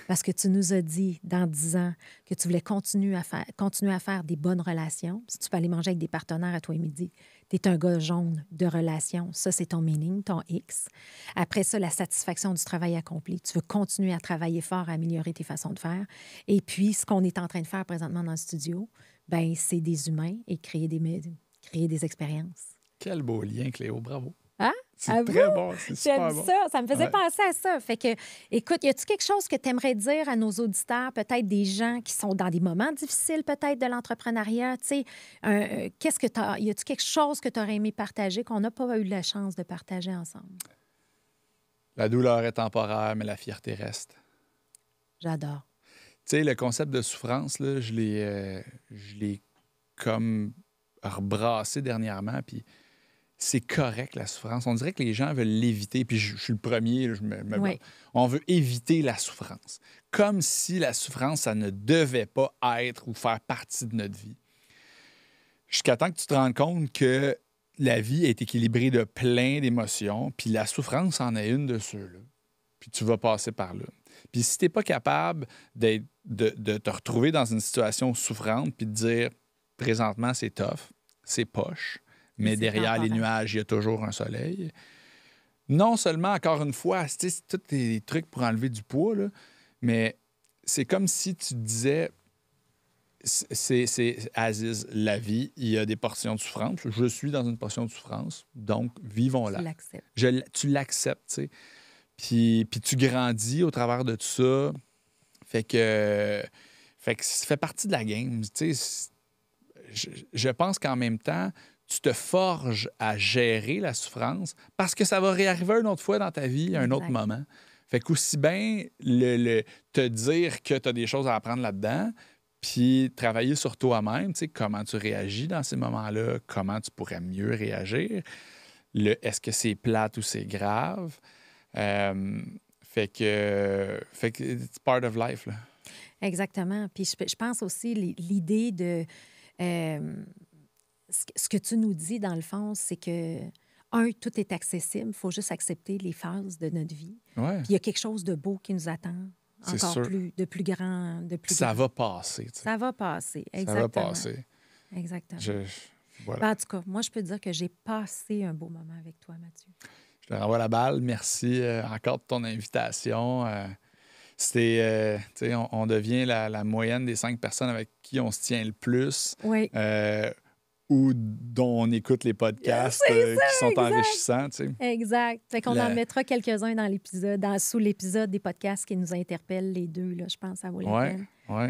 [SPEAKER 1] Parce que tu nous as dit, dans 10 ans, que tu voulais continuer à faire des bonnes relations. Si tu peux aller manger avec des partenaires à toi et midi, tu es un gars jaune de relations. Ça, c'est ton meaning, ton X. Après ça, la satisfaction du travail accompli. Tu veux continuer à travailler fort, à améliorer tes façons de faire. Et puis, ce qu'on est en train de faire présentement dans le studio, bien, c'est des humains et créer des expériences.
[SPEAKER 2] Quel beau lien, Cléo. Bravo.
[SPEAKER 1] Hein?
[SPEAKER 2] C'est très bon, c'est super
[SPEAKER 1] J'aime
[SPEAKER 2] bon.
[SPEAKER 1] ça me faisait penser à ça. Fait que, écoute, y a-tu quelque chose que tu aimerais dire à nos auditeurs, peut-être des gens qui sont dans des moments difficiles peut-être de l'entrepreneuriat, tu sais, y a-tu quelque chose que tu aurais aimé partager qu'on n'a pas eu la chance de partager ensemble?
[SPEAKER 2] La douleur est temporaire, mais la fierté reste.
[SPEAKER 1] J'adore.
[SPEAKER 2] Tu sais, le concept de souffrance, là, je l'ai comme rebrassé dernièrement, puis c'est correct, la souffrance. On dirait que les gens veulent l'éviter. Puis je suis le premier,
[SPEAKER 1] Oui.
[SPEAKER 2] On veut éviter la souffrance. Comme si la souffrance, ça ne devait pas être ou faire partie de notre vie. Jusqu'à temps que tu te rendes compte que la vie est équilibrée de plein d'émotions, puis la souffrance en est une de ceux-là. Puis tu vas passer par là. Puis si tu n'es pas capable de te retrouver dans une situation souffrante, puis de dire, présentement, c'est tough, c'est poche, mais derrière les nuages, il y a toujours un soleil. Non seulement, encore une fois, c'est tous des trucs pour enlever du poids, là, mais c'est comme si tu disais, c'est Aziz, la vie, il y a des portions de souffrance. Je suis dans une portion de souffrance, donc vivons-la.
[SPEAKER 1] Tu l'acceptes.
[SPEAKER 2] Tu l'acceptes, tu sais. Puis tu grandis au travers de tout ça. Fait que ça fait partie de la game. Tu sais, je pense qu'en même temps, tu te forges à gérer la souffrance parce que ça va réarriver une autre fois dans ta vie, à un autre moment. Fait qu'aussi bien te dire que tu as des choses à apprendre là-dedans, puis travailler sur toi-même, tu sais, comment tu réagis dans ces moments-là, comment tu pourrais mieux réagir, est-ce que c'est plate ou c'est grave. Fait que it's part of life, là.
[SPEAKER 1] Exactement. Puis je pense aussi l'idée de... ce que tu nous dis, dans le fond, c'est que, tout est accessible. Il faut juste accepter les phases de notre vie.
[SPEAKER 2] Ouais.
[SPEAKER 1] Puis il y a quelque chose de beau qui nous attend, encore de plus grand.
[SPEAKER 2] Ça va passer. Tu sais.
[SPEAKER 1] Ça va passer, exactement.
[SPEAKER 2] Ça va passer.
[SPEAKER 1] Exactement.
[SPEAKER 2] Voilà.
[SPEAKER 1] Ben, en tout cas, moi, je peux te dire que j'ai passé un beau moment avec toi, Mathieu.
[SPEAKER 2] Je te renvoie la balle. Merci encore de ton invitation. C'était, on devient la moyenne des 5 personnes avec qui on se tient le plus.
[SPEAKER 1] Oui.
[SPEAKER 2] Ou dont on écoute les podcasts qui sont enrichissants. Tu sais.
[SPEAKER 1] Exact. Fait qu'on en mettra quelques-uns dans l'épisode, sous l'épisode des podcasts qui nous interpellent les deux. Là, je pense que ça vaut la peine.
[SPEAKER 2] Oui.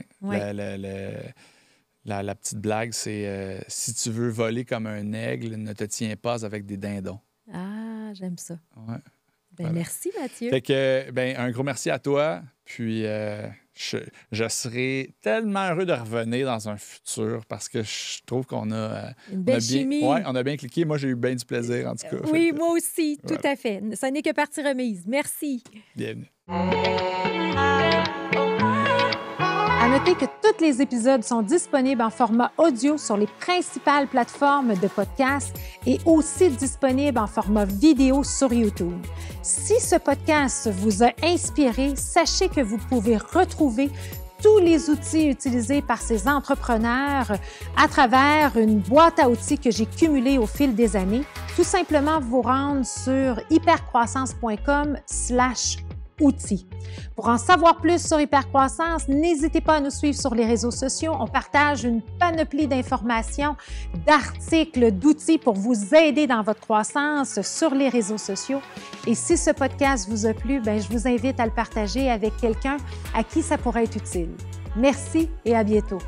[SPEAKER 2] La petite blague, c'est si tu veux voler comme un aigle, ne te tiens pas avec des dindons.
[SPEAKER 1] Ah, j'aime ça.
[SPEAKER 2] Ouais.
[SPEAKER 1] Voilà. Merci, Mathieu.
[SPEAKER 2] Fait que, un gros merci à toi. Puis, je serais tellement heureux de revenir dans un futur parce que je trouve qu'on a...
[SPEAKER 1] Une belle chimie.
[SPEAKER 2] Oui, on a bien cliqué. Moi, j'ai eu bien du plaisir, en tout cas.
[SPEAKER 1] Oui, moi aussi, tout à fait. Ce n'est que partie remise. Merci.
[SPEAKER 2] Bienvenue.
[SPEAKER 1] À noter que tous les épisodes sont disponibles en format audio sur les principales plateformes de podcast et aussi disponibles en format vidéo sur YouTube. Si ce podcast vous a inspiré, sachez que vous pouvez retrouver tous les outils utilisés par ces entrepreneurs à travers une boîte à outils que j'ai cumulée au fil des années. Tout simplement vous rendre sur hypercroissance.com/outils. Pour en savoir plus sur Hypercroissance, n'hésitez pas à nous suivre sur les réseaux sociaux. On partage une panoplie d'informations, d'articles, d'outils pour vous aider dans votre croissance sur les réseaux sociaux. Et si ce podcast vous a plu, je vous invite à le partager avec quelqu'un à qui ça pourrait être utile. Merci et à bientôt.